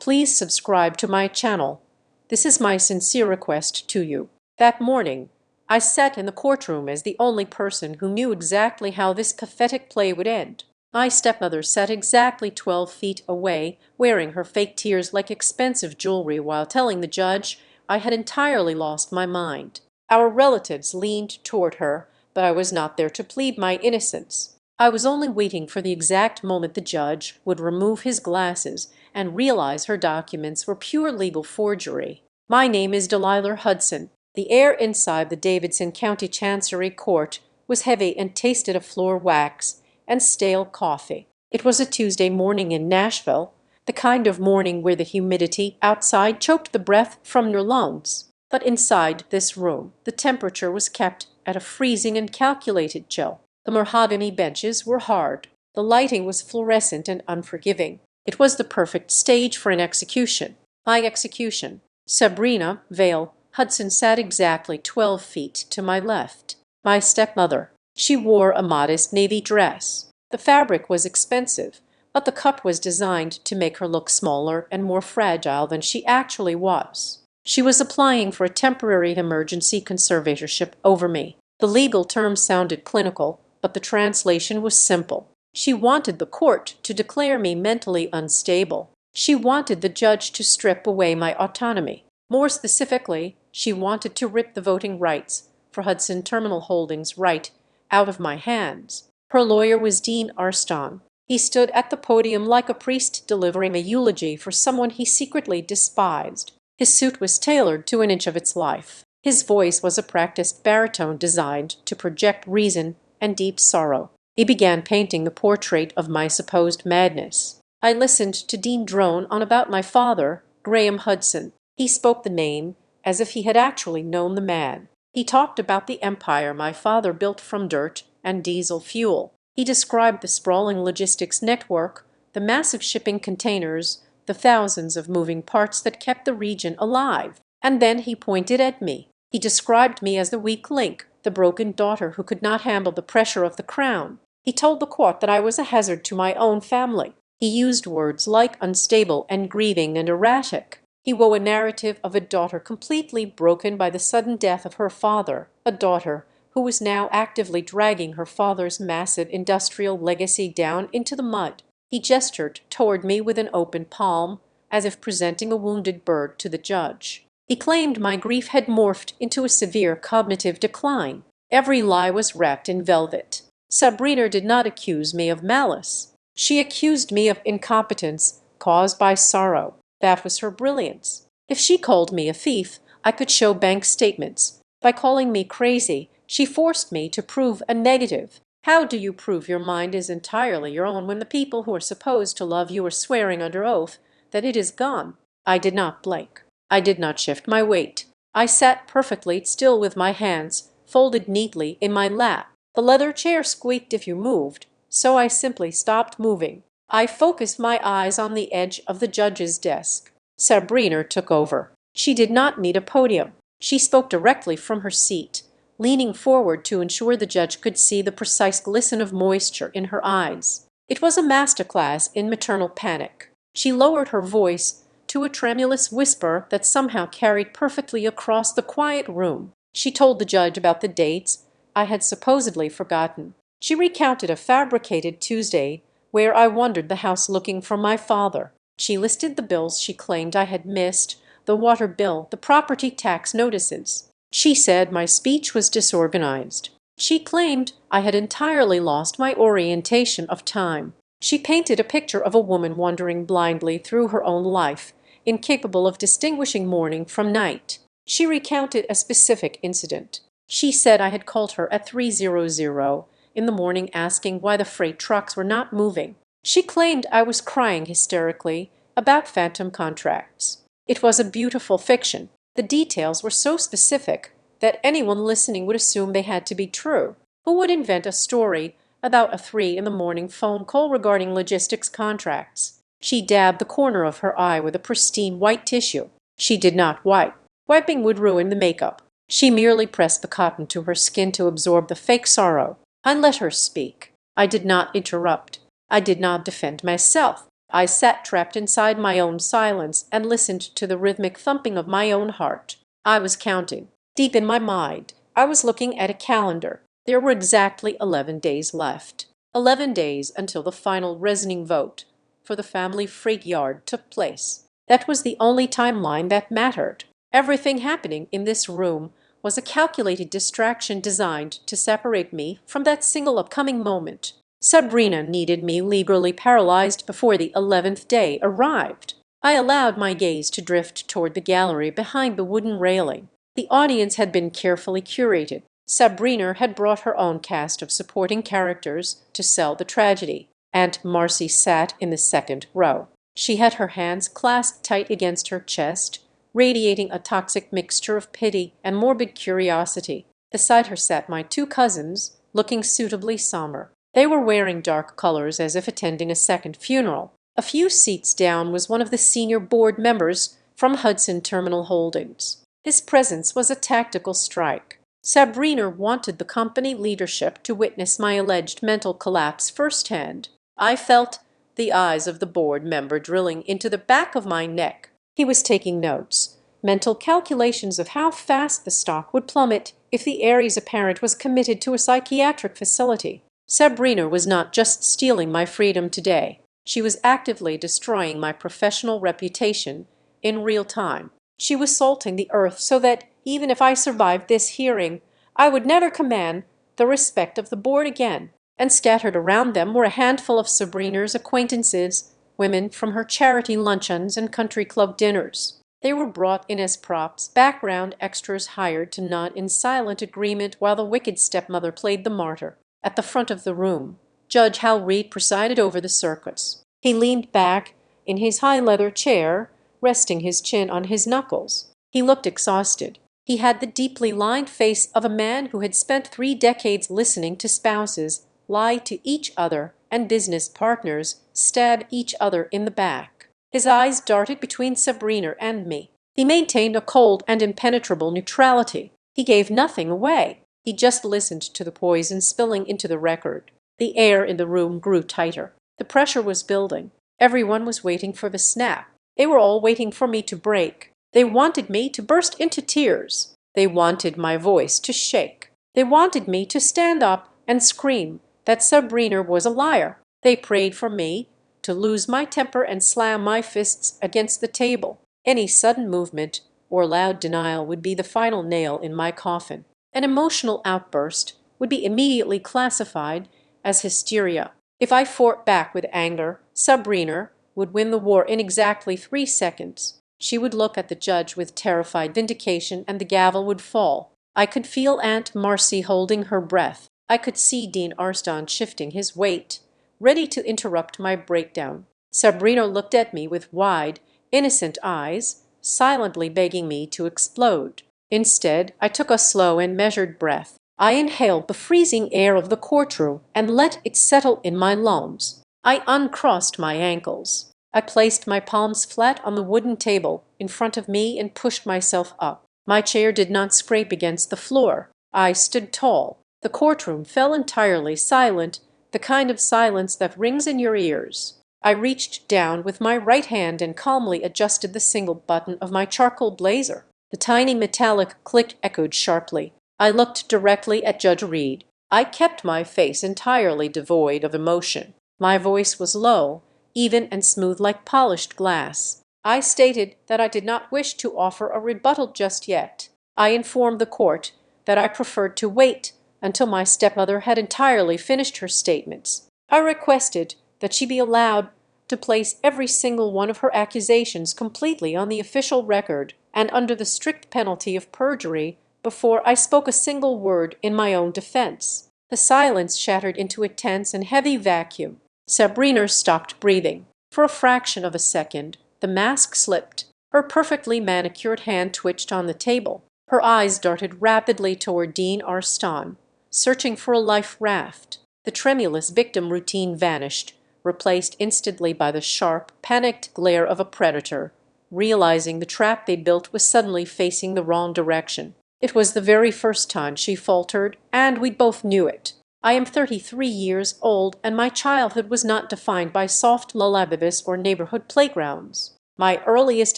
Please subscribe to my channel. This is my sincere request to you. That morning, I sat in the courtroom as the only person who knew exactly how this pathetic play would end. My stepmother sat exactly 12 feet away, wearing her fake tears like expensive jewelry while telling the judge I had entirely lost my mind. Our relatives leaned toward her, but I was not there to plead my innocence. I was only waiting for the exact moment the judge would remove his glasses and realize her documents were pure legal forgery. My name is Delilah Hudson. The air inside the Davidson County Chancery Court was heavy and tasted of floor wax and stale coffee. It was a Tuesday morning in Nashville, the kind of morning where the humidity outside choked the breath from your lungs. But inside this room, the temperature was kept at a freezing and calculated chill. The mahogany benches were hard. The lighting was fluorescent and unforgiving. It was the perfect stage for an execution. My execution. Sabrina Vale Hudson sat exactly 12 feet to my left. My stepmother. She wore a modest navy dress. The fabric was expensive, but the cut was designed to make her look smaller and more fragile than she actually was. She was applying for a temporary emergency conservatorship over me. The legal term sounded clinical, but the translation was simple. She wanted the court to declare me mentally unstable. She wanted the judge to strip away my autonomy. More specifically, she wanted to rip the voting rights for Hudson Terminal Holdings right out of my hands. Her lawyer was Dean Arston. He stood at the podium like a priest delivering a eulogy for someone he secretly despised. His suit was tailored to an inch of its life. His voice was a practiced baritone designed to project reason and deep sorrow. He began painting the portrait of my supposed madness. I listened to Dean drone on about my father, Graham Hudson. He spoke the name as if he had actually known the man. He talked about the empire my father built from dirt and diesel fuel. He described the sprawling logistics network, the massive shipping containers, the thousands of moving parts that kept the region alive. And then he pointed at me. He described me as the weak link, the broken daughter who could not handle the pressure of the crown. He told the court that I was a hazard to my own family. He used words like unstable and grieving and erratic. He wove a narrative of a daughter completely broken by the sudden death of her father, a daughter who was now actively dragging her father's massive industrial legacy down into the mud. He gestured toward me with an open palm, as if presenting a wounded bird to the judge. He claimed my grief had morphed into a severe cognitive decline. Every lie was wrapped in velvet. Sabrina did not accuse me of malice. She accused me of incompetence caused by sorrow. That was her brilliance. If she called me a thief, I could show bank statements. By calling me crazy, she forced me to prove a negative. How do you prove your mind is entirely your own when the people who are supposed to love you are swearing under oath that it is gone? I did not blink. I did not shift my weight. I sat perfectly still with my hands folded neatly in my lap. The leather chair squeaked if you moved, so I simply stopped moving. I focused my eyes on the edge of the judge's desk. Sabrina took over. She did not need a podium. She spoke directly from her seat, leaning forward to ensure the judge could see the precise glisten of moisture in her eyes. It was a masterclass in maternal panic. She lowered her voice to a tremulous whisper that somehow carried perfectly across the quiet room. She told the judge about the dates I had supposedly forgotten. She recounted a fabricated Tuesday where I wandered the house looking for my father. She listed the bills she claimed I had missed, the water bill, the property tax notices. She said my speech was disorganized. She claimed I had entirely lost my orientation of time. She painted a picture of a woman wandering blindly through her own life, incapable of distinguishing morning from night. She recounted a specific incident. She said I had called her at 3:00 in the morning asking why the freight trucks were not moving. She claimed I was crying hysterically about phantom contracts. It was a beautiful fiction. The details were so specific that anyone listening would assume they had to be true. Who would invent a story about a 3 in the morning phone call regarding logistics contracts? She dabbed the corner of her eye with a pristine white tissue. She did not wipe. Wiping would ruin the makeup. She merely pressed the cotton to her skin to absorb the fake sorrow. I let her speak. I did not interrupt. I did not defend myself. I sat trapped inside my own silence and listened to the rhythmic thumping of my own heart. I was counting. Deep in my mind, I was looking at a calendar. There were exactly 11 days left. 11 days until the final reasoning vote for the family freight yard took place. That was the only timeline that mattered. Everything happening in this room was a calculated distraction designed to separate me from that single upcoming moment. Sabrina needed me legally paralyzed before the 11th day arrived. I allowed my gaze to drift toward the gallery behind the wooden railing. The audience had been carefully curated. Sabrina had brought her own cast of supporting characters to sell the tragedy. Aunt Marcy sat in the second row. She had her hands clasped tight against her chest, radiating a toxic mixture of pity and morbid curiosity. Beside her sat my two cousins, looking suitably somber. They were wearing dark colors as if attending a second funeral. A few seats down was one of the senior board members from Hudson Terminal Holdings. His presence was a tactical strike. Sabrina wanted the company leadership to witness my alleged mental collapse firsthand. I felt the eyes of the board member drilling into the back of my neck. He was taking notes, mental calculations of how fast the stock would plummet if the heir's apparent was committed to a psychiatric facility. Sabrina was not just stealing my freedom today. She was actively destroying my professional reputation in real time. She was salting the earth so that even if I survived this hearing, I would never command the respect of the board again. And scattered around them were a handful of Sabrina's acquaintances, women from her charity luncheons and country club dinners. They were brought in as props, background extras hired to nod in silent agreement while the wicked stepmother played the martyr. At the front of the room, Judge Hal Reed presided over the circus. He leaned back in his high leather chair, resting his chin on his knuckles. He looked exhausted. He had the deeply lined face of a man who had spent 3 decades listening to spouses lie to each other and business partners stab each other in the back. His eyes darted between Sabrina and me. He maintained a cold and impenetrable neutrality. He gave nothing away. He just listened to the poison spilling into the record. The air in the room grew tighter. The pressure was building. Everyone was waiting for the snap. They were all waiting for me to break. They wanted me to burst into tears. They wanted my voice to shake. They wanted me to stand up and scream that Sabrina was a liar. They prayed for me to lose my temper and slam my fists against the table. Any sudden movement or loud denial would be the final nail in my coffin. An emotional outburst would be immediately classified as hysteria. If I fought back with anger, Sabrina would win the war in exactly 3 seconds. She would look at the judge with terrified vindication and the gavel would fall. I could feel Aunt Marcy holding her breath. I could see Dean Arston shifting his weight, ready to interrupt my breakdown. Sabrina looked at me with wide, innocent eyes, silently begging me to explode. Instead, I took a slow and measured breath. I inhaled the freezing air of the courtroom and let it settle in my lungs. I uncrossed my ankles. I placed my palms flat on the wooden table in front of me and pushed myself up. My chair did not scrape against the floor. I stood tall. The courtroom fell entirely silent, the kind of silence that rings in your ears. I reached down with my right hand and calmly adjusted the single button of my charcoal blazer. The tiny metallic click echoed sharply. I looked directly at Judge Reed. I kept my face entirely devoid of emotion. My voice was low, even and smooth like polished glass. I stated that I did not wish to offer a rebuttal just yet. I informed the court that I preferred to wait until my stepmother had entirely finished her statements. I requested that she be allowed to place every single one of her accusations completely on the official record and under the strict penalty of perjury before I spoke a single word in my own defense. The silence shattered into a tense and heavy vacuum. Sabrina stopped breathing. For a fraction of a second, the mask slipped. Her perfectly manicured hand twitched on the table. Her eyes darted rapidly toward Dean Arston, searching for a life raft. The tremulous victim routine vanished, replaced instantly by the sharp, panicked glare of a predator, realizing the trap they built was suddenly facing the wrong direction. It was the very first time she faltered, and we both knew it. I am 33 years old, and my childhood was not defined by soft lullabies or neighborhood playgrounds. My earliest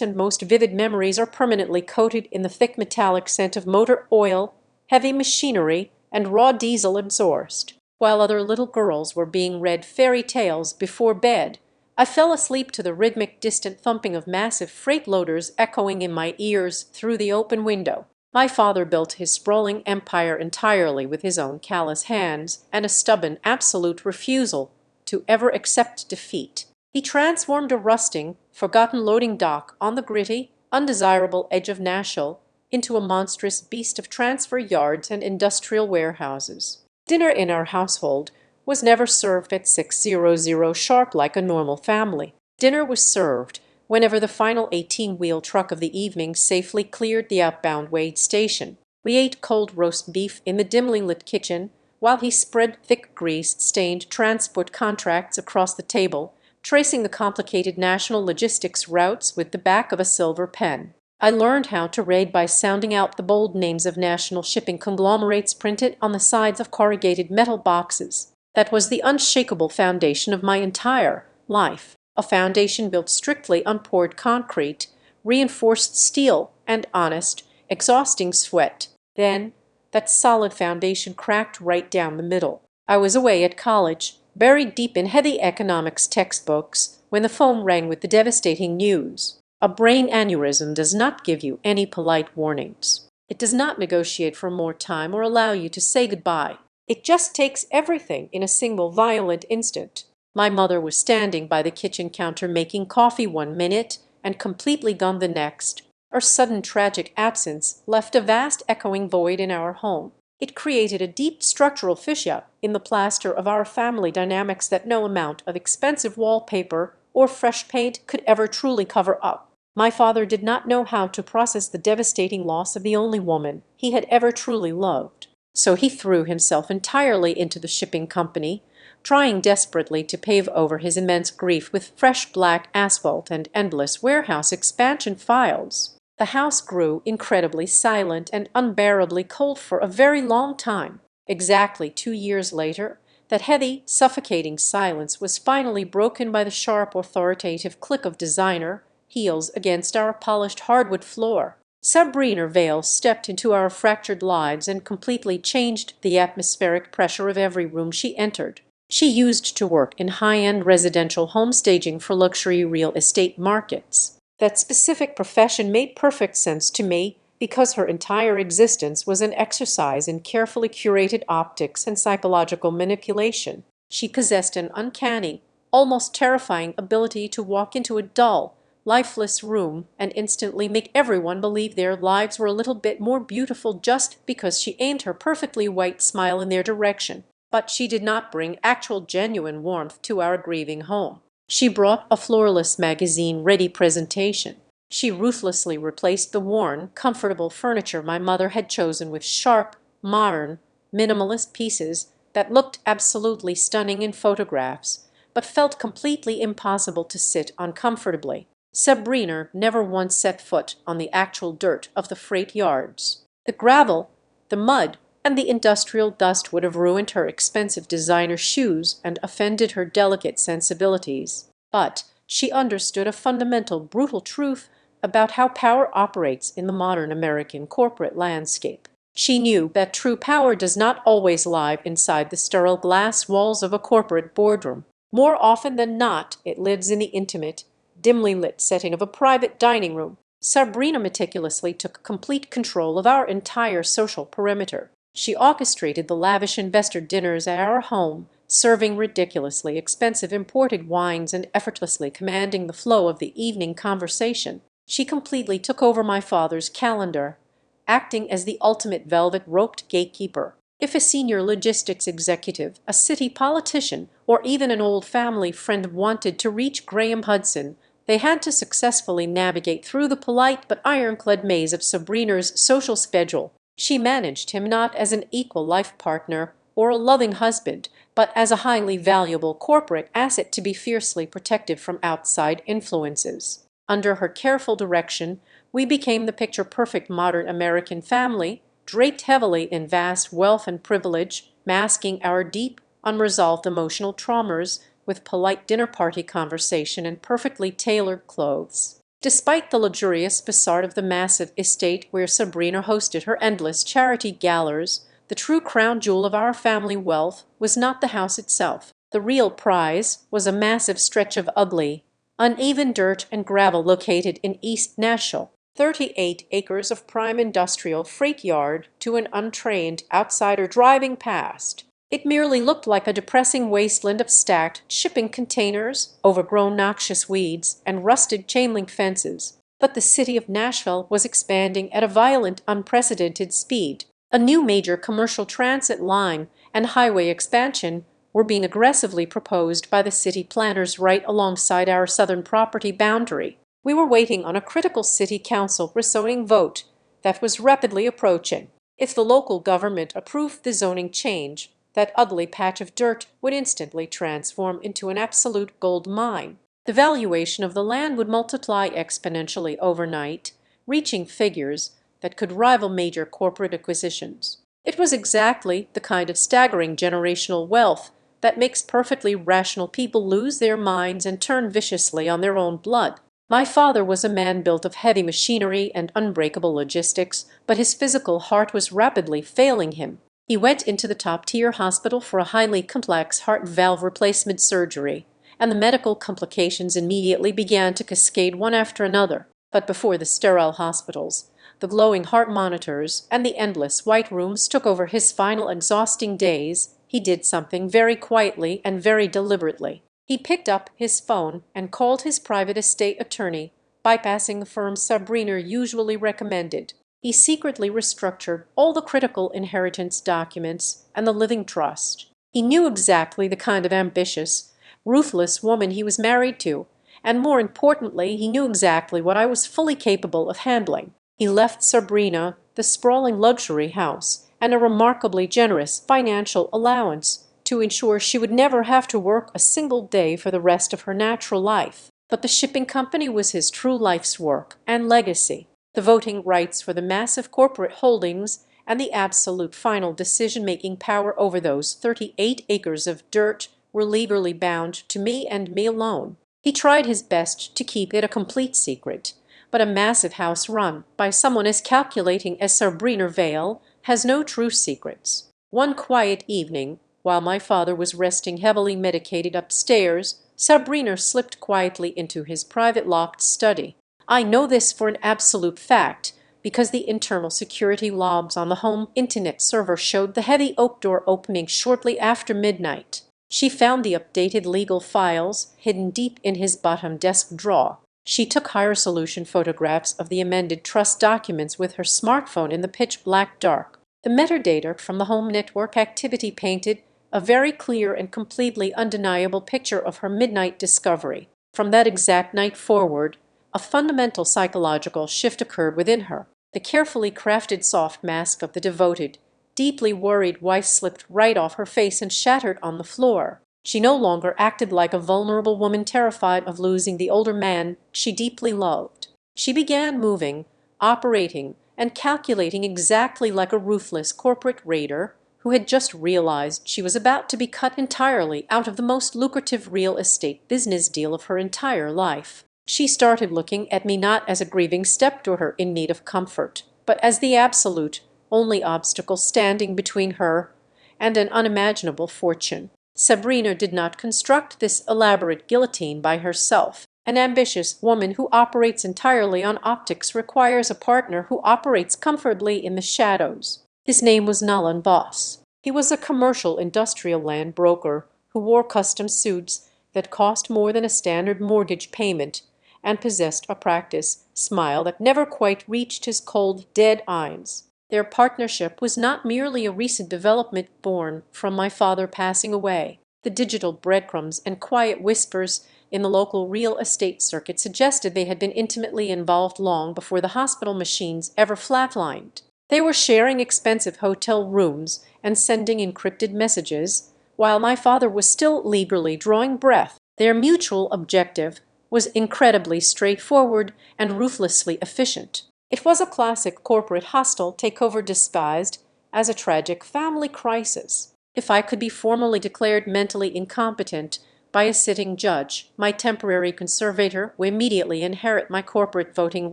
and most vivid memories are permanently coated in the thick metallic scent of motor oil, heavy machinery, and raw diesel exhaust. While other little girls were being read fairy tales before bed, I fell asleep to the rhythmic, distant thumping of massive freight loaders echoing in my ears through the open window. My father built his sprawling empire entirely with his own callous hands and a stubborn, absolute refusal to ever accept defeat. He transformed a rusting, forgotten loading dock on the gritty, undesirable edge of Nashville into a monstrous beast of transfer yards and industrial warehouses. Dinner in our household was never served at 6:00 sharp like a normal family. Dinner was served whenever the final 18-wheel truck of the evening safely cleared the outbound Wade station. We ate cold roast beef in the dimly lit kitchen while he spread thick grease-stained transport contracts across the table, tracing the complicated national logistics routes with the back of a silver pen. I learned how to read by sounding out the bold names of national shipping conglomerates printed on the sides of corrugated metal boxes. That was the unshakable foundation of my entire life, a foundation built strictly on poured concrete, reinforced steel, and honest, exhausting sweat. Then that solid foundation cracked right down the middle. I was away at college, buried deep in heavy economics textbooks, when the phone rang with the devastating news. A brain aneurysm does not give you any polite warnings. It does not negotiate for more time or allow you to say goodbye. It just takes everything in a single violent instant. My mother was standing by the kitchen counter making coffee one minute and completely gone the next. Her sudden tragic absence left a vast echoing void in our home. It created a deep structural fissure in the plaster of our family dynamics that no amount of expensive wallpaper or fresh paint could ever truly cover up. My father did not know how to process the devastating loss of the only woman he had ever truly loved. So he threw himself entirely into the shipping company, trying desperately to pave over his immense grief with fresh black asphalt and endless warehouse expansion files. The house grew incredibly silent and unbearably cold for a very long time. Exactly 2 years later, that heavy, suffocating silence was finally broken by the sharp, authoritative click of designer heels against our polished hardwood floor. Sabrina Vale stepped into our fractured lives and completely changed the atmospheric pressure of every room she entered. She used to work in high-end residential home staging for luxury real estate markets. That specific profession made perfect sense to me because her entire existence was an exercise in carefully curated optics and psychological manipulation. She possessed an uncanny, almost terrifying ability to walk into a dull, lifeless room and instantly make everyone believe their lives were a little bit more beautiful just because she aimed her perfectly white smile in their direction. But she did not bring actual genuine warmth to our grieving home. She brought a floorless magazine-ready presentation. She ruthlessly replaced the worn, comfortable furniture my mother had chosen with sharp, modern, minimalist pieces that looked absolutely stunning in photographs, but felt completely impossible to sit on comfortably. Sabrina never once set foot on the actual dirt of the freight yards. The gravel, the mud, and the industrial dust would have ruined her expensive designer shoes and offended her delicate sensibilities. But she understood a fundamental, brutal truth about how power operates in the modern American corporate landscape. She knew that true power does not always lie inside the sterile glass walls of a corporate boardroom. More often than not, it lives in the intimate, dimly lit setting of a private dining room. Sabrina meticulously took complete control of our entire social perimeter. She orchestrated the lavish investor dinners at our home, serving ridiculously expensive imported wines and effortlessly commanding the flow of the evening conversation. She completely took over my father's calendar, acting as the ultimate velvet-roped gatekeeper. If a senior logistics executive, a city politician, or even an old family friend wanted to reach Graham Hudson, they had to successfully navigate through the polite but ironclad maze of Sabrina's social schedule. She managed him not as an equal life partner or a loving husband, but as a highly valuable corporate asset to be fiercely protected from outside influences. Under her careful direction, we became the picture-perfect modern American family, draped heavily in vast wealth and privilege, masking our deep, unresolved emotional traumas with polite dinner party conversation and perfectly tailored clothes. Despite the luxurious facade of the massive estate where Sabrina hosted her endless charity galas, the true crown jewel of our family wealth was not the house itself. The real prize was a massive stretch of ugly, uneven dirt and gravel located in East Nashville. 38 acres of prime industrial freight yard to an untrained outsider driving past. It merely looked like a depressing wasteland of stacked shipping containers, overgrown noxious weeds, and rusted chain-link fences. But the city of Nashville was expanding at a violent, unprecedented speed. A new major commercial transit line and highway expansion were being aggressively proposed by the city planners right alongside our southern property boundary. We were waiting on a critical city council rezoning vote that was rapidly approaching. If the local government approved the zoning change, that ugly patch of dirt would instantly transform into an absolute gold mine. The valuation of the land would multiply exponentially overnight, reaching figures that could rival major corporate acquisitions. It was exactly the kind of staggering generational wealth that makes perfectly rational people lose their minds and turn viciously on their own blood. My father was a man built of heavy machinery and unbreakable logistics, but his physical heart was rapidly failing him. He went into the top-tier hospital for a highly complex heart valve replacement surgery, and the medical complications immediately began to cascade one after another. But before the sterile hospitals, the glowing heart monitors, and the endless white rooms took over his final exhausting days, he did something very quietly and very deliberately. He picked up his phone and called his private estate attorney, bypassing the firm Sabrina usually recommended. He secretly restructured all the critical inheritance documents and the living trust. He knew exactly the kind of ambitious, ruthless woman he was married to, and more importantly, he knew exactly what I was fully capable of handling. He left Sabrina the sprawling luxury house and a remarkably generous financial allowance to ensure she would never have to work a single day for the rest of her natural life. But the shipping company was his true life's work and legacy. The voting rights for the massive corporate holdings and the absolute final decision-making power over those 38 acres of dirt were legally bound to me and me alone. He tried his best to keep it a complete secret, but a massive house run by someone as calculating as Sabrina Vale has no true secrets. One quiet evening, while my father was resting heavily medicated upstairs, Sabrina slipped quietly into his private locked study. I know this for an absolute fact because the internal security logs on the home internet server showed the heavy oak door opening shortly after midnight. She found the updated legal files hidden deep in his bottom desk drawer. She took higher-resolution photographs of the amended trust documents with her smartphone in the pitch-black dark. The metadata from the home network activity painted a very clear and completely undeniable picture of her midnight discovery. From that exact night forward, a fundamental psychological shift occurred within her. The carefully crafted soft mask of the devoted, deeply worried wife slipped right off her face and shattered on the floor. She no longer acted like a vulnerable woman terrified of losing the older man she deeply loved. She began moving, operating, and calculating exactly like a ruthless corporate raider who had just realized she was about to be cut entirely out of the most lucrative real estate business deal of her entire life. She started looking at me not as a grieving stepdaughter in need of comfort, but as the absolute, only obstacle standing between her and an unimaginable fortune. Sabrina did not construct this elaborate guillotine by herself. An ambitious woman who operates entirely on optics requires a partner who operates comfortably in the shadows. His name was Nolan Boss. He was a commercial industrial land broker who wore custom suits that cost more than a standard mortgage payment and possessed a practice smile that never quite reached his cold, dead eyes. Their partnership was not merely a recent development born from my father passing away. The digital breadcrumbs and quiet whispers in the local real estate circuit suggested they had been intimately involved long before the hospital machines ever flatlined. They were sharing expensive hotel rooms and sending encrypted messages, while my father was still legally drawing breath. Their mutual objective was incredibly straightforward and ruthlessly efficient. It was a classic corporate hostile takeover disguised as a tragic family crisis. If I could be formally declared mentally incompetent by a sitting judge, my temporary conservator would immediately inherit my corporate voting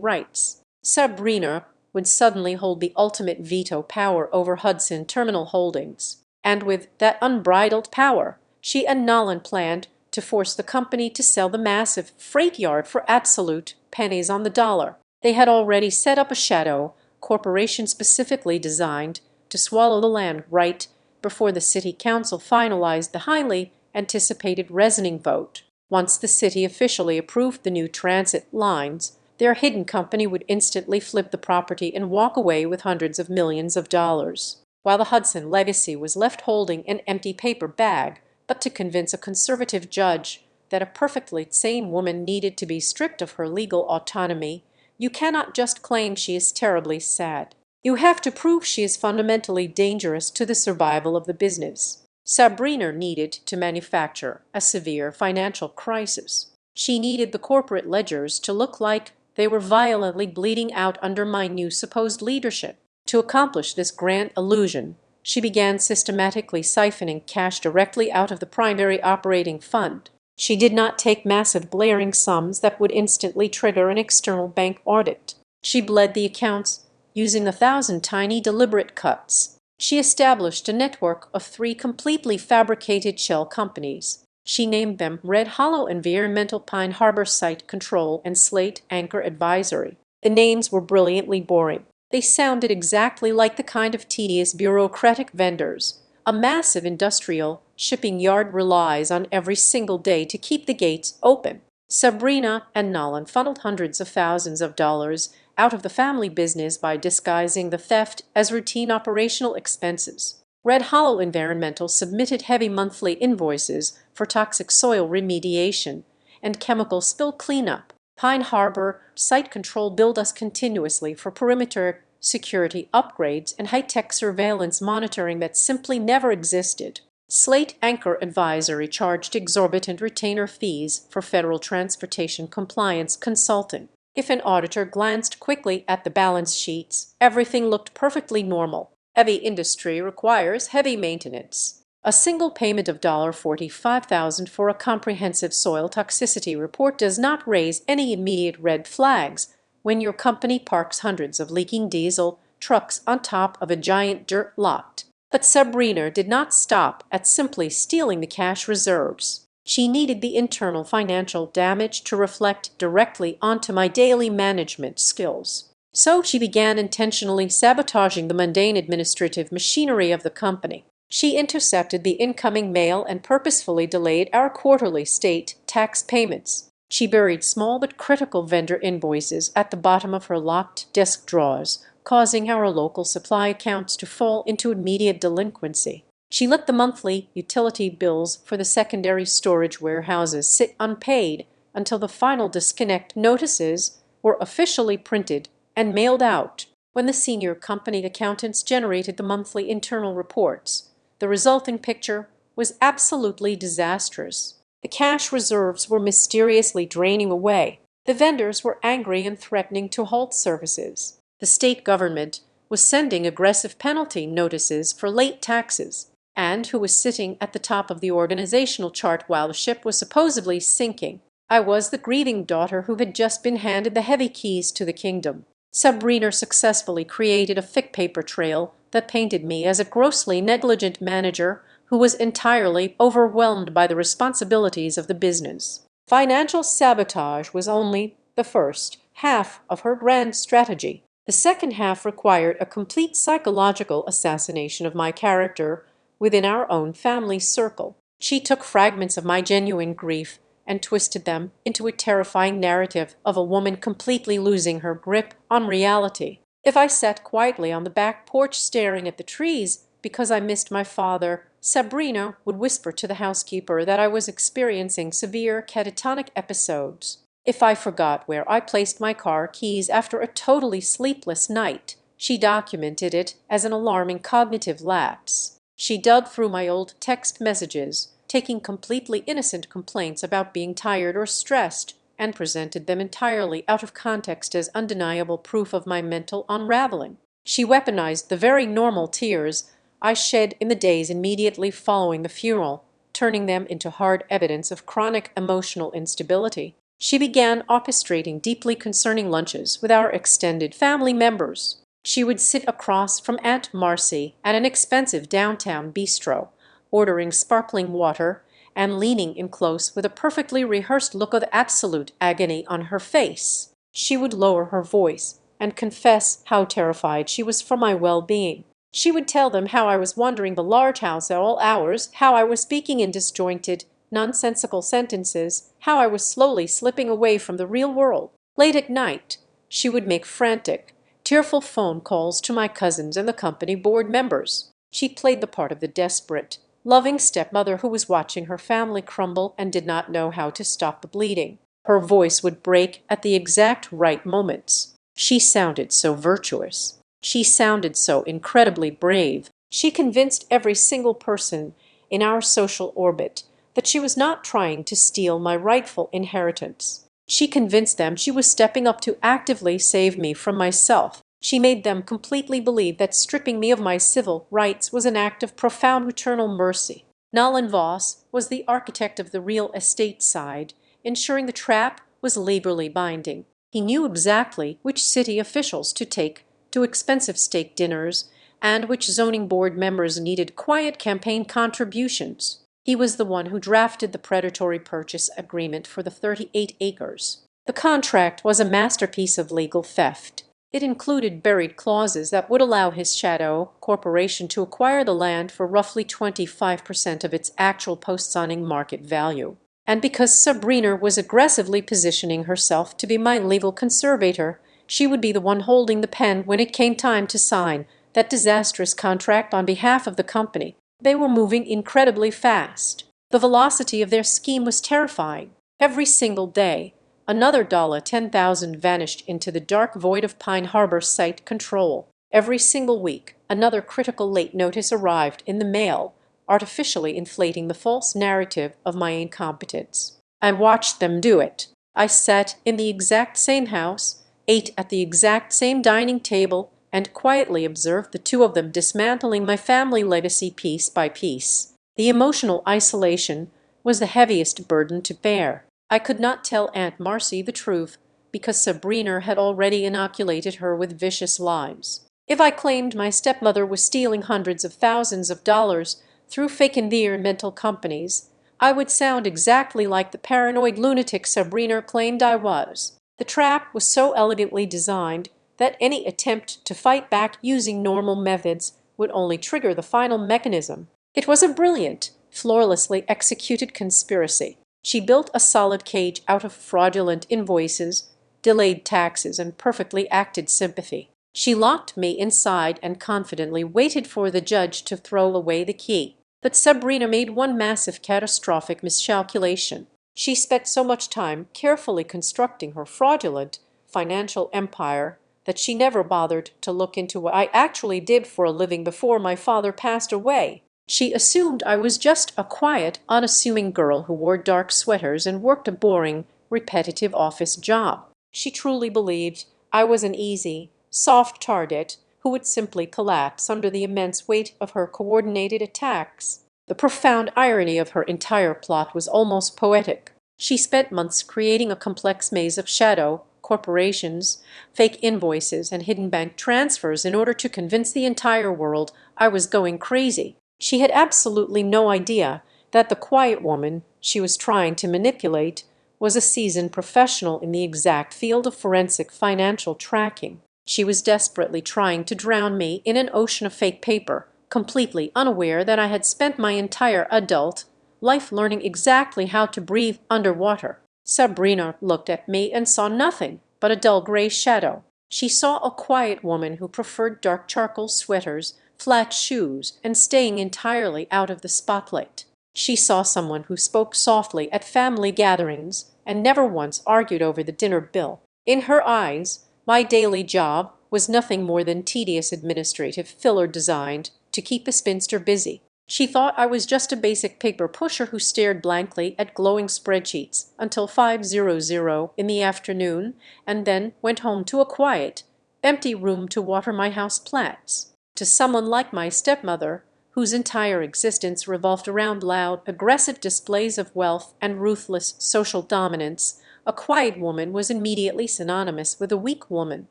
rights. Sabrina would suddenly hold the ultimate veto power over Hudson Terminal Holdings. And with that unbridled power, she and Nolan planned to force the company to sell the massive freight yard for absolute pennies on the dollar. They had already set up a shadow corporation specifically designed to swallow the land right before the city council finalized the highly anticipated rezoning vote. Once the city officially approved the new transit lines, their hidden company would instantly flip the property and walk away with hundreds of millions of dollars, while the Hudson legacy was left holding an empty paper bag. But to convince a conservative judge that a perfectly sane woman needed to be stripped of her legal autonomy, you cannot just claim she is terribly sad. You have to prove she is fundamentally dangerous to the survival of the business. Sabrina needed to manufacture a severe financial crisis. She needed the corporate ledgers to look like they were violently bleeding out under my new supposed leadership. To accomplish this grand illusion, she began systematically siphoning cash directly out of the primary operating fund. She did not take massive blaring sums that would instantly trigger an external bank audit. She bled the accounts using 1,000 tiny deliberate cuts. She established a network of 3 completely fabricated shell companies. She named them Red Hollow Environmental, Pine Harbor Site Control, and Slate Anchor Advisory. The names were brilliantly boring. They sounded exactly like the kind of tedious bureaucratic vendors a massive industrial shipping yard relies on every single day to keep the gates open. Sabrina and Nolan funneled hundreds of thousands of dollars out of the family business by disguising the theft as routine operational expenses. Red Hollow Environmental submitted heavy monthly invoices for toxic soil remediation and chemical spill cleanup. Pine Harbor Site Control billed us continuously for perimeter security upgrades and high-tech surveillance monitoring that simply never existed. Slate Anchor Advisory charged exorbitant retainer fees for federal transportation compliance consulting. If an auditor glanced quickly at the balance sheets, everything looked perfectly normal. Heavy industry requires heavy maintenance. A single payment of $45,000 for a comprehensive soil toxicity report does not raise any immediate red flags when your company parks hundreds of leaking diesel trucks on top of a giant dirt lot. But Sabrina did not stop at simply stealing the cash reserves. She needed the internal financial damage to reflect directly onto my daily management skills. So she began intentionally sabotaging the mundane administrative machinery of the company. She intercepted the incoming mail and purposefully delayed our quarterly state tax payments. She buried small but critical vendor invoices at the bottom of her locked desk drawers, causing our local supply accounts to fall into immediate delinquency. She let the monthly utility bills for the secondary storage warehouses sit unpaid until the final disconnect notices were officially printed and mailed out. When the senior company accountants generated the monthly internal reports, the resulting picture was absolutely disastrous. The cash reserves were mysteriously draining away. The vendors were angry and threatening to halt services. The state government was sending aggressive penalty notices for late taxes. And who was sitting at the top of the organizational chart while the ship was supposedly sinking? I was the grieving daughter who had just been handed the heavy keys to the kingdom. Sabrina successfully created a thick paper trail that painted me as a grossly negligent manager who was entirely overwhelmed by the responsibilities of the business. Financial sabotage was only the first half of her grand strategy. The second half required a complete psychological assassination of my character within our own family circle. She took fragments of my genuine grief and twisted them into a terrifying narrative of a woman completely losing her grip on reality. If I sat quietly on the back porch staring at the trees because I missed my father, Sabrina would whisper to the housekeeper that I was experiencing severe catatonic episodes. If I forgot where I placed my car keys after a totally sleepless night, she documented it as an alarming cognitive lapse. She dug through my old text messages, taking completely innocent complaints about being tired or stressed, and presented them entirely out of context as undeniable proof of my mental unraveling. She weaponized the very normal tears I shed in the days immediately following the funeral, turning them into hard evidence of chronic emotional instability. She began orchestrating deeply concerning lunches with our extended family members. She would sit across from Aunt Marcy at an expensive downtown bistro, ordering sparkling water and leaning in close with a perfectly rehearsed look of absolute agony on her face. She would lower her voice and confess how terrified she was for my well-being. She would tell them how I was wandering the large house at all hours, how I was speaking in disjointed, nonsensical sentences, how I was slowly slipping away from the real world. Late at night, she would make frantic, tearful phone calls to my cousins and the company board members. She played the part of the desperate, loving stepmother who was watching her family crumble and did not know how to stop the bleeding. Her voice would break at the exact right moments. She sounded so virtuous. She sounded so incredibly brave. She convinced every single person in our social orbit that she was not trying to steal my rightful inheritance. She convinced them she was stepping up to actively save me from myself. She made them completely believe that stripping me of my civil rights was an act of profound maternal mercy. Nolan Voss was the architect of the real estate side, ensuring the trap was legally binding. He knew exactly which city officials to take to expensive steak dinners and which zoning board members needed quiet campaign contributions. He was the one who drafted the predatory purchase agreement for the 38 acres. The contract was a masterpiece of legal theft. It included buried clauses that would allow his shadow corporation to acquire the land for roughly 25% of its actual post-signing market value. And because Sabrina was aggressively positioning herself to be my legal conservator, she would be the one holding the pen when it came time to sign that disastrous contract on behalf of the company. They were moving incredibly fast. The velocity of their scheme was terrifying. Every single day, another $10,000 vanished into the dark void of Pine Harbor site control. Every single week, another critical late notice arrived in the mail, artificially inflating the false narrative of my incompetence. I watched them do it. I sat in the exact same house, ate at the exact same dining table, and quietly observed the two of them dismantling my family legacy piece by piece. The emotional isolation was the heaviest burden to bear. I could not tell Aunt Marcy the truth because Sabrina had already inoculated her with vicious lies. If I claimed my stepmother was stealing hundreds of thousands of dollars through fake environmental companies, I would sound exactly like the paranoid lunatic Sabrina claimed I was. The trap was so elegantly designed that any attempt to fight back using normal methods would only trigger the final mechanism. It was a brilliant, flawlessly executed conspiracy. She built a solid cage out of fraudulent invoices, delayed taxes, and perfectly acted sympathy. She locked me inside and confidently waited for the judge to throw away the key. But Sabrina made one massive catastrophic miscalculation. She spent so much time carefully constructing her fraudulent financial empire that she never bothered to look into what I actually did for a living before my father passed away. She assumed I was just a quiet, unassuming girl who wore dark sweaters and worked a boring, repetitive office job. She truly believed I was an easy, soft target who would simply collapse under the immense weight of her coordinated attacks. The profound irony of her entire plot was almost poetic. She spent months creating a complex maze of shadow corporations, fake invoices, and hidden bank transfers in order to convince the entire world I was going crazy. She had absolutely no idea that the quiet woman she was trying to manipulate was a seasoned professional in the exact field of forensic financial tracking. She was desperately trying to drown me in an ocean of fake paper, completely unaware that I had spent my entire adult life learning exactly how to breathe underwater. Sabrina looked at me and saw nothing but a dull gray shadow. She saw a quiet woman who preferred dark charcoal sweaters, flat shoes, and staying entirely out of the spotlight. She saw someone who spoke softly at family gatherings and never once argued over the dinner bill. In her eyes, my daily job was nothing more than tedious administrative filler designed to keep a spinster busy. She thought I was just a basic paper pusher who stared blankly at glowing spreadsheets until 5:00 in the afternoon and then went home to a quiet, empty room to water my house plants. To someone like my stepmother, whose entire existence revolved around loud, aggressive displays of wealth and ruthless social dominance, a quiet woman was immediately synonymous with a weak woman.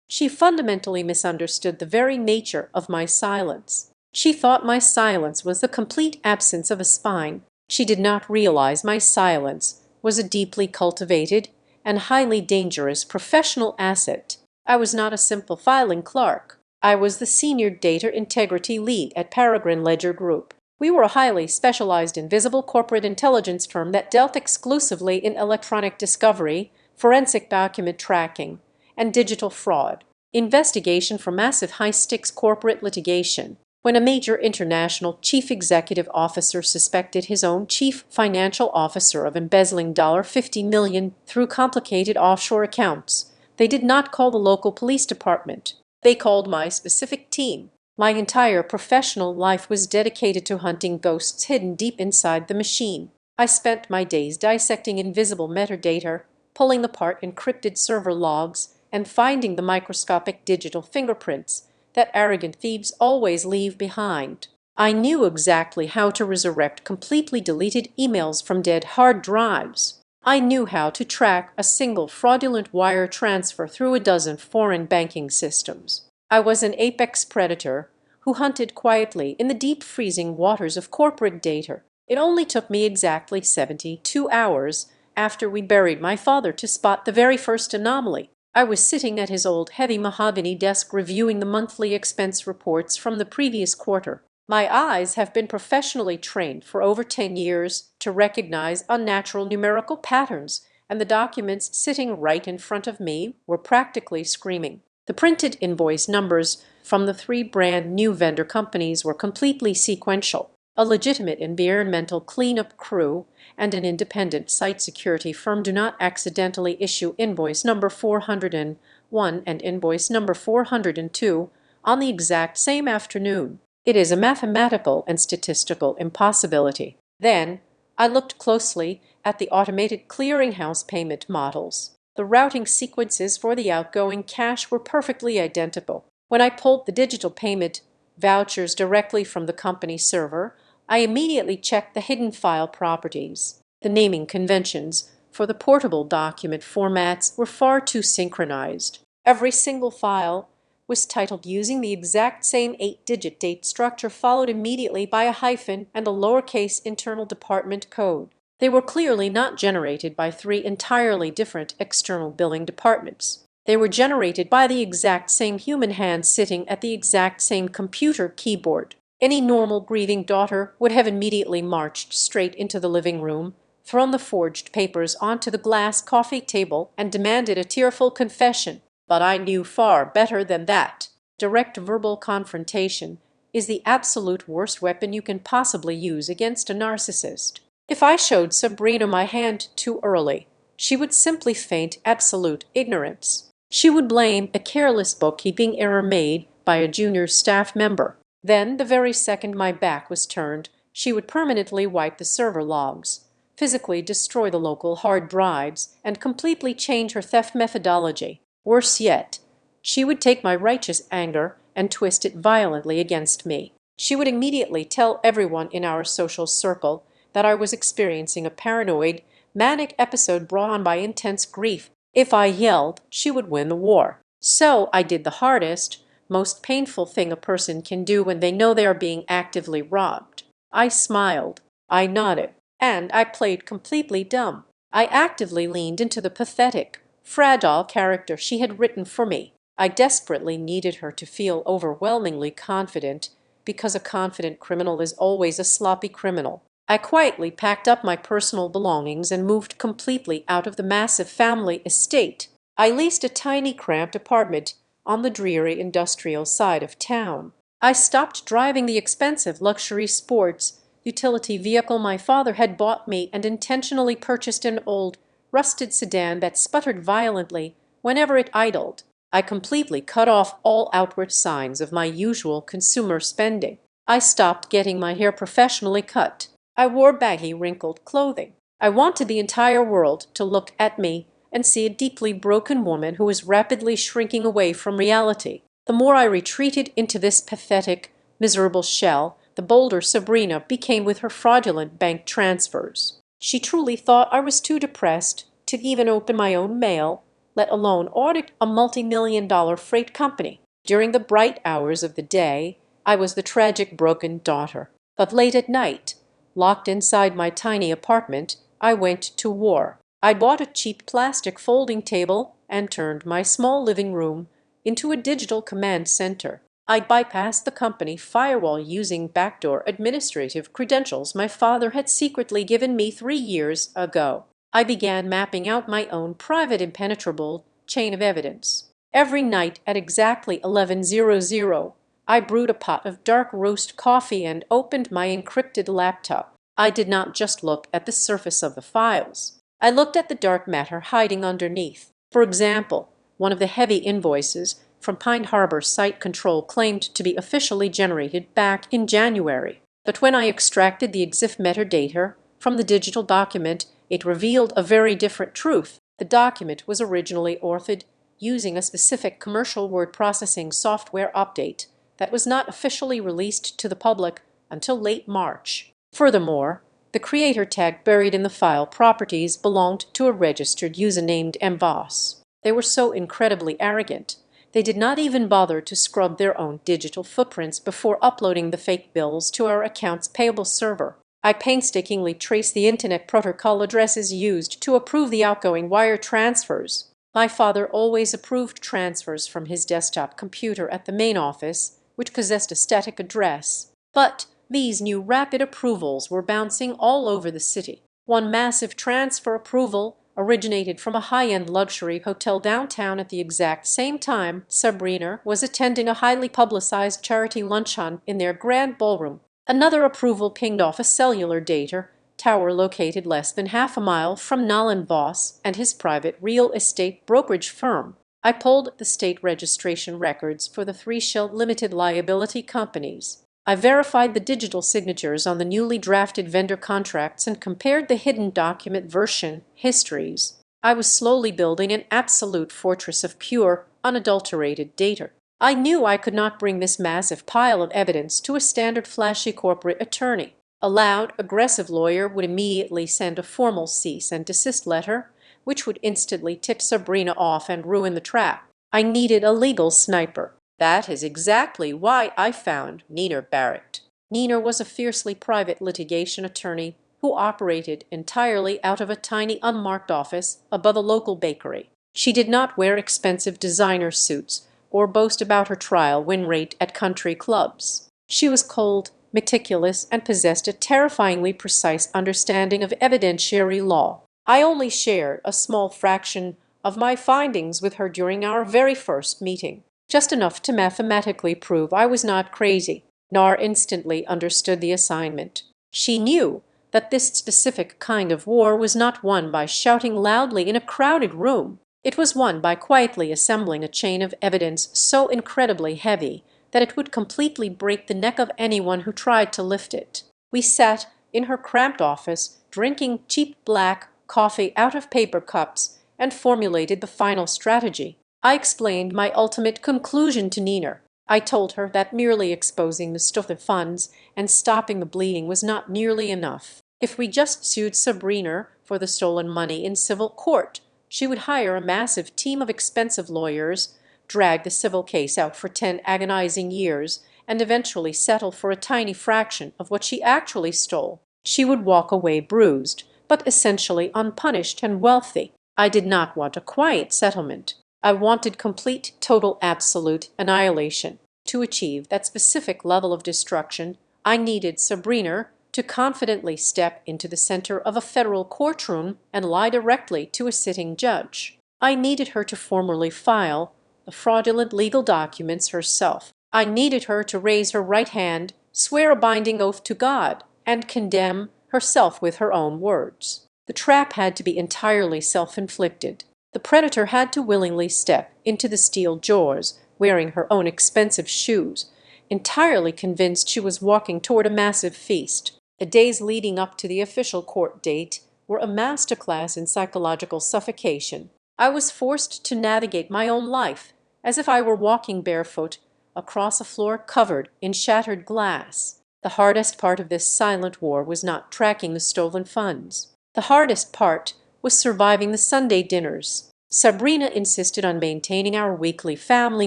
She fundamentally misunderstood the very nature of my silence. She thought my silence was the complete absence of a spine. She did not realize my silence was a deeply cultivated and highly dangerous professional asset. I was not a simple filing clerk. I was the senior data integrity lead at Peregrine Ledger Group. We were a highly specialized invisible corporate intelligence firm that dealt exclusively in electronic discovery, forensic document tracking, and digital fraud investigation for massive high-stakes corporate litigation. When a major international chief executive officer suspected his own chief financial officer of embezzling $50 million through complicated offshore accounts, they did not call the local police department. They called my specific team. My entire professional life was dedicated to hunting ghosts hidden deep inside the machine. I spent my days dissecting invisible metadata, pulling apart encrypted server logs, and finding the microscopic digital fingerprints that arrogant thieves always leave behind. I knew exactly how to resurrect completely deleted emails from dead hard drives. I knew how to track a single fraudulent wire transfer through a dozen foreign banking systems. I was an apex predator who hunted quietly in the deep freezing waters of corporate data. It only took me exactly 72 hours after we buried my father to spot the very first anomaly. I was sitting at his old heavy mahogany desk reviewing the monthly expense reports from the previous quarter. My eyes have been professionally trained for over 10 years to recognize unnatural numerical patterns, and the documents sitting right in front of me were practically screaming. The printed invoice numbers from the 3 brand new vendor companies were completely sequential. A legitimate environmental cleanup crew and an independent site security firm do not accidentally issue invoice number 401 and invoice number 402 on the exact same afternoon. It is a mathematical and statistical impossibility. Then I looked closely at the automated clearinghouse payment models. The routing sequences for the outgoing cash were perfectly identical. When I pulled the digital payment vouchers directly from the company server, I immediately checked the hidden file properties. The naming conventions for the portable document formats were far too synchronized. Every single file was titled using the exact same 8-digit date structure, followed immediately by a hyphen and a lowercase internal department code. They were clearly not generated by 3 entirely different external billing departments. They were generated by the exact same human hand sitting at the exact same computer keyboard. Any normal grieving daughter would have immediately marched straight into the living room, thrown the forged papers onto the glass coffee table, and demanded a tearful confession. But I knew far better than that. Direct verbal confrontation is the absolute worst weapon you can possibly use against a narcissist. If I showed Sabrina my hand too early, she would simply feign absolute ignorance. She would blame a careless bookkeeping error made by a junior staff member. Then, the very second my back was turned, she would permanently wipe the server logs, physically destroy the local hard drives, and completely change her theft methodology. Worse yet, she would take my righteous anger and twist it violently against me. She would immediately tell everyone in our social circle that I was experiencing a paranoid, manic episode brought on by intense grief. If I yelled, she would win the war. So I did the hardest, most painful thing a person can do when they know they are being actively robbed. I smiled, I nodded, and I played completely dumb. I actively leaned into the pathetic, fragile character she had written for me. I desperately needed her to feel overwhelmingly confident, because a confident criminal is always a sloppy criminal. I quietly packed up my personal belongings and moved completely out of the massive family estate. I leased a tiny cramped apartment on the dreary industrial side of town. I stopped driving the expensive luxury sports utility vehicle my father had bought me and intentionally purchased an old, rusted sedan that sputtered violently whenever it idled. I completely cut off all outward signs of my usual consumer spending. I stopped getting my hair professionally cut. I wore baggy, wrinkled clothing. I wanted the entire world to look at me and see a deeply broken woman who was rapidly shrinking away from reality. The more I retreated into this pathetic, miserable shell, the bolder Sabrina became with her fraudulent bank transfers. She truly thought I was too depressed to even open my own mail, let alone audit a multi-million-dollar freight company. During the bright hours of the day, I was the tragic broken daughter. But late at night, locked inside my tiny apartment, I went to war. I bought a cheap plastic folding table and turned my small living room into a digital command center. I bypassed the company firewall using backdoor administrative credentials my father had secretly given me 3 years ago. I began mapping out my own private impenetrable chain of evidence. Every night at exactly 11:00, I brewed a pot of dark roast coffee and opened my encrypted laptop. I did not just look at the surface of the files. I looked at the dark matter hiding underneath. For example, one of the heavy invoices from Pine Harbor Site Control claimed to be officially generated back in January. But when I extracted the EXIF metadata from the digital document, it revealed a very different truth. The document was originally authored using a specific commercial word processing software update that was not officially released to the public until late March. Furthermore, the creator tag buried in the file properties belonged to a registered user named mvoss. They were so incredibly arrogant, they did not even bother to scrub their own digital footprints before uploading the fake bills to our accounts payable server. I painstakingly traced the Internet Protocol addresses used to approve the outgoing wire transfers. My father always approved transfers from his desktop computer at the main office, which possessed a static address. But these new rapid approvals were bouncing all over the city. One massive transfer approval originated from a high-end luxury hotel downtown at the exact same time Sabrina was attending a highly publicized charity luncheon in their grand ballroom. Another approval pinged off a cellular data tower located less than half a mile from Voss and his private real estate brokerage firm. I pulled the state registration records for the 3 shell limited liability companies. I verified the digital signatures on the newly drafted vendor contracts and compared the hidden document version histories. I was slowly building an absolute fortress of pure, unadulterated data. I knew I could not bring this massive pile of evidence to a standard flashy corporate attorney. A loud, aggressive lawyer would immediately send a formal cease and desist letter, which would instantly tip Sabrina off and ruin the trap. I needed a legal sniper. That is exactly why I found Nina Barrett. Nina was a fiercely private litigation attorney who operated entirely out of a tiny unmarked office above a local bakery. She did not wear expensive designer suits or boast about her trial win rate at country clubs. She was cold, meticulous, and possessed a terrifyingly precise understanding of evidentiary law. I only shared a small fraction of my findings with her during our very first meeting, just enough to mathematically prove I was not crazy. Nar instantly understood the assignment. She knew that this specific kind of war was not won by shouting loudly in a crowded room. It was won by quietly assembling a chain of evidence so incredibly heavy that it would completely break the neck of anyone who tried to lift it. We sat in her cramped office, drinking cheap black coffee out of paper cups, and formulated the final strategy. I explained my ultimate conclusion to Nina. I told her that merely exposing the stuff of funds and stopping the bleeding was not nearly enough. If we just sued Sabrina for the stolen money in civil court, she would hire a massive team of expensive lawyers, drag the civil case out for 10 agonizing years, and eventually settle for a tiny fraction of what she actually stole. She would walk away bruised, but essentially unpunished and wealthy. I did not want a quiet settlement. I wanted complete, total, absolute annihilation. To achieve that specific level of destruction, I needed Sabrina to confidently step into the center of a federal courtroom and lie directly to a sitting judge. I needed her to formally file the fraudulent legal documents herself. I needed her to raise her right hand, swear a binding oath to God, and condemn herself with her own words. The trap had to be entirely self-inflicted. The predator had to willingly step into the steel jaws, wearing her own expensive shoes, entirely convinced she was walking toward a massive feast. The days leading up to the official court date were a masterclass in psychological suffocation. I was forced to navigate my own life as if I were walking barefoot across a floor covered in shattered glass. The hardest part of this silent war was not tracking the stolen funds. The hardest part was surviving the Sunday dinners. Sabrina insisted on maintaining our weekly family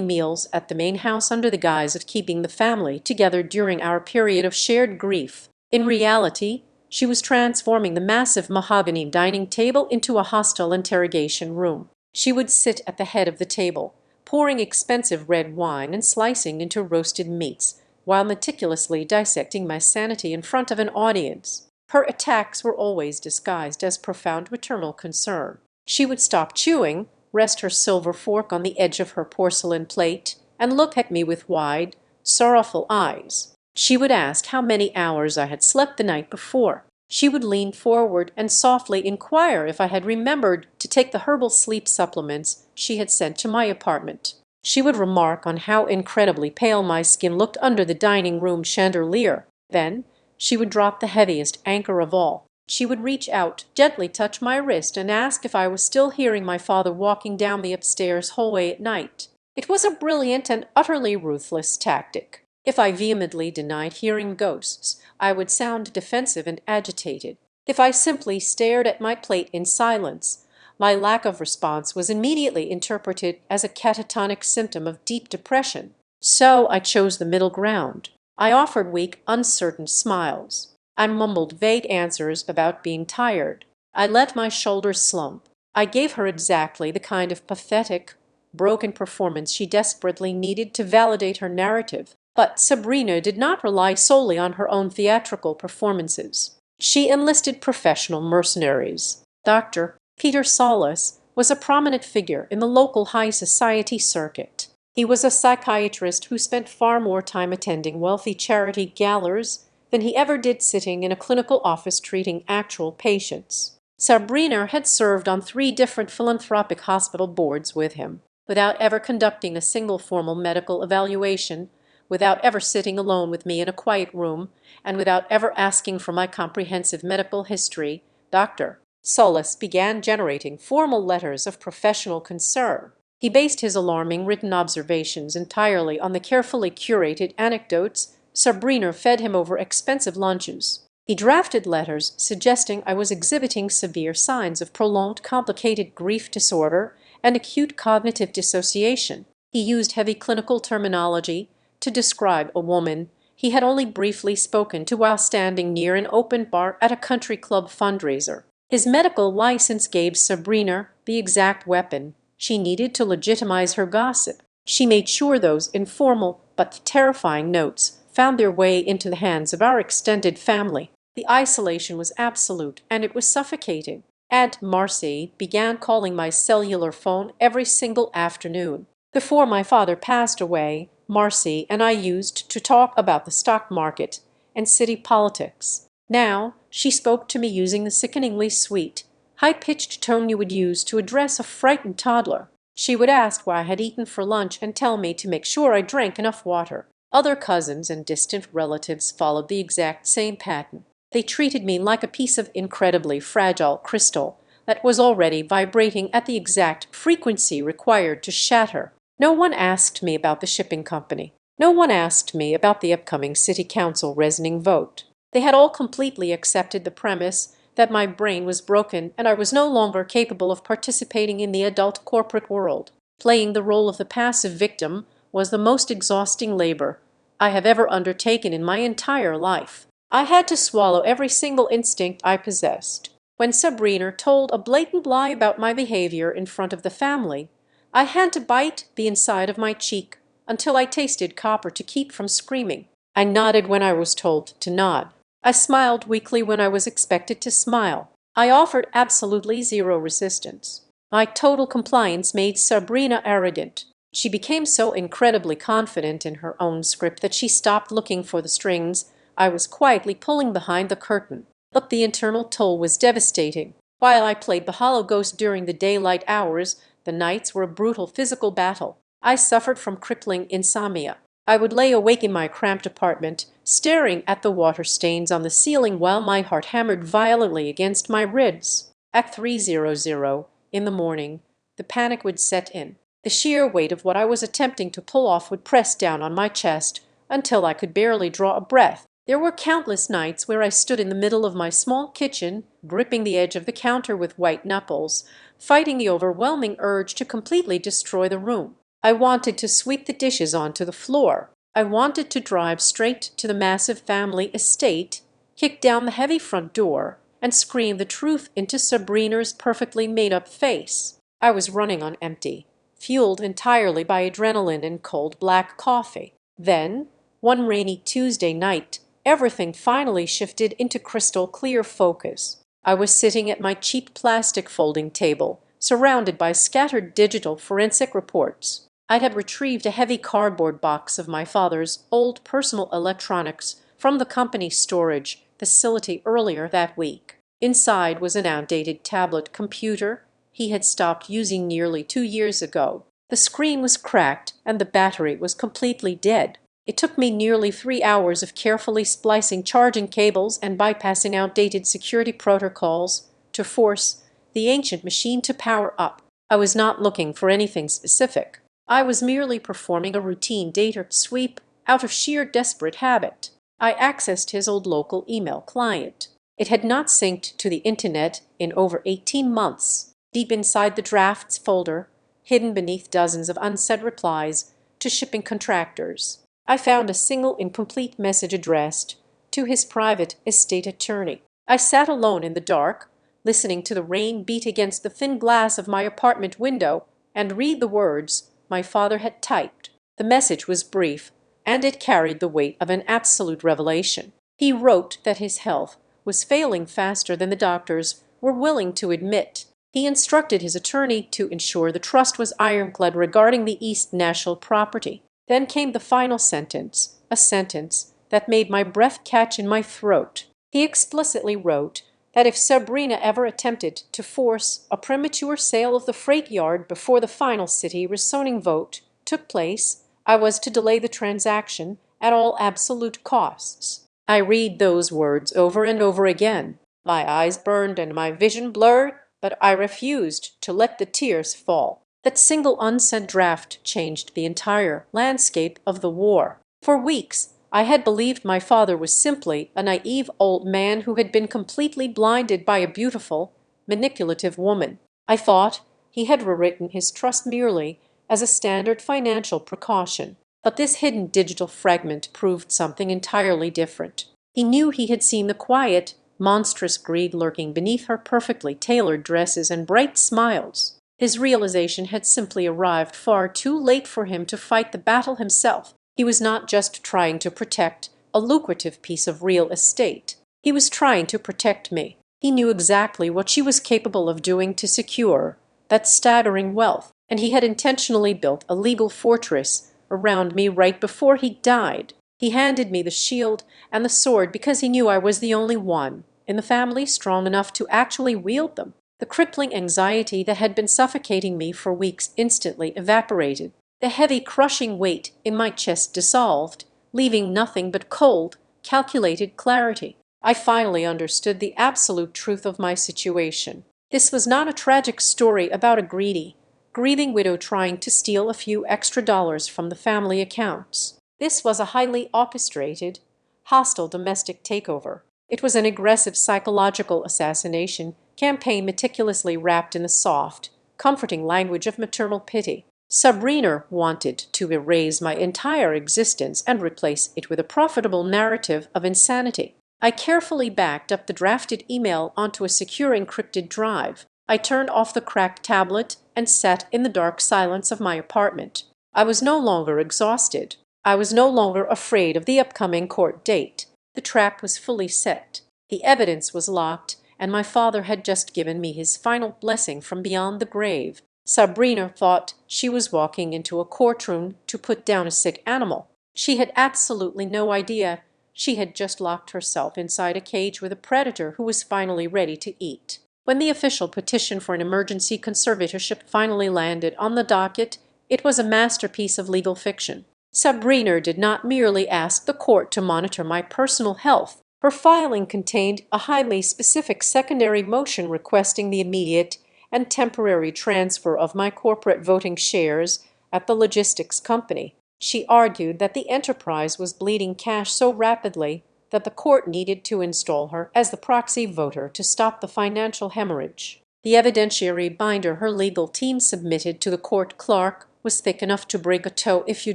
meals at the main house under the guise of keeping the family together during our period of shared grief. In reality, she was transforming the massive mahogany dining table into a hostile interrogation room. She would sit at the head of the table, pouring expensive red wine and slicing into roasted meats, while meticulously dissecting my sanity in front of an audience. Her attacks were always disguised as profound maternal concern. She would stop chewing, rest her silver fork on the edge of her porcelain plate, and look at me with wide, sorrowful eyes. She would ask how many hours I had slept the night before. She would lean forward and softly inquire if I had remembered to take the herbal sleep supplements she had sent to my apartment. She would remark on how incredibly pale my skin looked under the dining room chandelier. Then she would drop the heaviest anchor of all. She would reach out, gently touch my wrist, and ask if I was still hearing my father walking down the upstairs hallway at night. It was a brilliant and utterly ruthless tactic. If I vehemently denied hearing ghosts, I would sound defensive and agitated. If I simply stared at my plate in silence, my lack of response was immediately interpreted as a catatonic symptom of deep depression. So I chose the middle ground. I offered weak, uncertain smiles. I mumbled vague answers about being tired. I let my shoulders slump. I gave her exactly the kind of pathetic, broken performance she desperately needed to validate her narrative. But Sabrina did not rely solely on her own theatrical performances. She enlisted professional mercenaries. Dr. Peter Solis was a prominent figure in the local high society circuit. He was a psychiatrist who spent far more time attending wealthy charity galas than he ever did sitting in a clinical office treating actual patients. Sabrina had served on 3 different philanthropic hospital boards with him, without ever conducting a single formal medical evaluation, without ever sitting alone with me in a quiet room, and without ever asking for my comprehensive medical history. Dr. Solis began generating formal letters of professional concern. He based his alarming written observations entirely on the carefully curated anecdotes Sabrina fed him over expensive lunches. He drafted letters suggesting I was exhibiting severe signs of prolonged complicated grief disorder and acute cognitive dissociation. He used heavy clinical terminology to describe a woman he had only briefly spoken to while standing near an open bar at a country club fundraiser. His medical license gave Sabrina the exact weapon she needed to legitimize her gossip. She made sure those informal but terrifying notes found their way into the hands of our extended family. The isolation was absolute, and it was suffocating. Aunt Marcy began calling my cellular phone every single afternoon. Before my father passed away, Marcy and I used to talk about the stock market and city politics. Now she spoke to me using the sickeningly sweet, high-pitched tone you would use to address a frightened toddler. She would ask why I had eaten for lunch and tell me to make sure I drank enough water. Other cousins and distant relatives followed the exact same pattern. They treated me like a piece of incredibly fragile crystal that was already vibrating at the exact frequency required to shatter. No one asked me about the shipping company. No one asked me about the upcoming city council rezoning vote. They had all completely accepted the premise that my brain was broken and I was no longer capable of participating in the adult corporate world. Playing the role of the passive victim was the most exhausting labor I have ever undertaken in my entire life. I had to swallow every single instinct I possessed. When Sabrina told a blatant lie about my behavior in front of the family, I had to bite the inside of my cheek until I tasted copper to keep from screaming. I nodded when I was told to nod. I smiled weakly when I was expected to smile. I offered absolutely zero resistance. My total compliance made Sabrina arrogant. She became so incredibly confident in her own script that she stopped looking for the strings I was quietly pulling behind the curtain. But the internal toll was devastating. While I played the hollow ghost during the daylight hours, the nights were a brutal physical battle. I suffered from crippling insomnia. I would lay awake in my cramped apartment, staring at the water stains on the ceiling while my heart hammered violently against my ribs. At 3:00 in the morning, the panic would set in. The sheer weight of what I was attempting to pull off would press down on my chest until I could barely draw a breath. There were countless nights where I stood in the middle of my small kitchen, gripping the edge of the counter with white knuckles, fighting the overwhelming urge to completely destroy the room. I wanted to sweep the dishes onto the floor. I wanted to drive straight to the massive family estate, kick down the heavy front door, and scream the truth into Sabrina's perfectly made-up face. I was running on empty, fueled entirely by adrenaline and cold black coffee. Then, one rainy Tuesday night, everything finally shifted into crystal clear focus. I was sitting at my cheap plastic folding table, surrounded by scattered digital forensic reports. I had retrieved a heavy cardboard box of my father's old personal electronics from the company storage facility earlier that week. Inside was an outdated tablet computer he had stopped using nearly 2 years ago. The screen was cracked and the battery was completely dead. It took me nearly 3 hours of carefully splicing charging cables and bypassing outdated security protocols to force the ancient machine to power up. I was not looking for anything specific. I was merely performing a routine data sweep out of sheer desperate habit. I accessed his old local email client. It had not synced to the internet in over 18 months. Deep inside the drafts folder, hidden beneath dozens of unsaid replies to shipping contractors, I found a single incomplete message addressed to his private estate attorney. I sat alone in the dark, listening to the rain beat against the thin glass of my apartment window and read the words my father had typed. The message was brief, and it carried the weight of an absolute revelation. He wrote that his health was failing faster than the doctors were willing to admit. He instructed his attorney to ensure the trust was ironclad regarding the East National property. Then came the final sentence, a sentence that made my breath catch in my throat. He explicitly wrote that if Sabrina ever attempted to force a premature sale of the freight yard before the final city rezoning vote took place, I was to delay the transaction at all absolute costs. I read those words over and over again. My eyes burned and my vision blurred, but I refused to let the tears fall. That single unsent draft changed the entire landscape of the war. For weeks, I had believed my father was simply a naive old man who had been completely blinded by a beautiful, manipulative woman. I thought he had rewritten his trust merely as a standard financial precaution. But this hidden digital fragment proved something entirely different. He knew he had seen the quiet, monstrous greed lurking beneath her perfectly tailored dresses and bright smiles. His realization had simply arrived far too late for him to fight the battle himself. He was not just trying to protect a lucrative piece of real estate. He was trying to protect me. He knew exactly what she was capable of doing to secure that staggering wealth, and he had intentionally built a legal fortress around me right before he died. He handed me the shield and the sword because he knew I was the only one in the family strong enough to actually wield them. The crippling anxiety that had been suffocating me for weeks instantly evaporated. The heavy, crushing weight in my chest dissolved, leaving nothing but cold, calculated clarity. I finally understood the absolute truth of my situation. This was not a tragic story about a greedy, grieving widow trying to steal a few extra dollars from the family accounts. This was a highly orchestrated, hostile domestic takeover. It was an aggressive psychological assassination campaign meticulously wrapped in the soft, comforting language of maternal pity. Sabrina wanted to erase my entire existence and replace it with a profitable narrative of insanity. I carefully backed up the drafted email onto a secure encrypted drive. I turned off the cracked tablet and sat in the dark silence of my apartment. I was no longer exhausted. I was no longer afraid of the upcoming court date. The trap was fully set. The evidence was locked, and my father had just given me his final blessing from beyond the grave. Sabrina thought she was walking into a courtroom to put down a sick animal. She had absolutely no idea she had just locked herself inside a cage with a predator who was finally ready to eat. When the official petition for an emergency conservatorship finally landed on the docket, it was a masterpiece of legal fiction. Sabrina did not merely ask the court to monitor my personal health. Her filing contained a highly specific secondary motion requesting the immediate and temporary transfer of my corporate voting shares at the logistics company. She argued that the enterprise was bleeding cash so rapidly that the court needed to install her as the proxy voter to stop the financial hemorrhage. The evidentiary binder her legal team submitted to the court clerk was thick enough to break a toe if you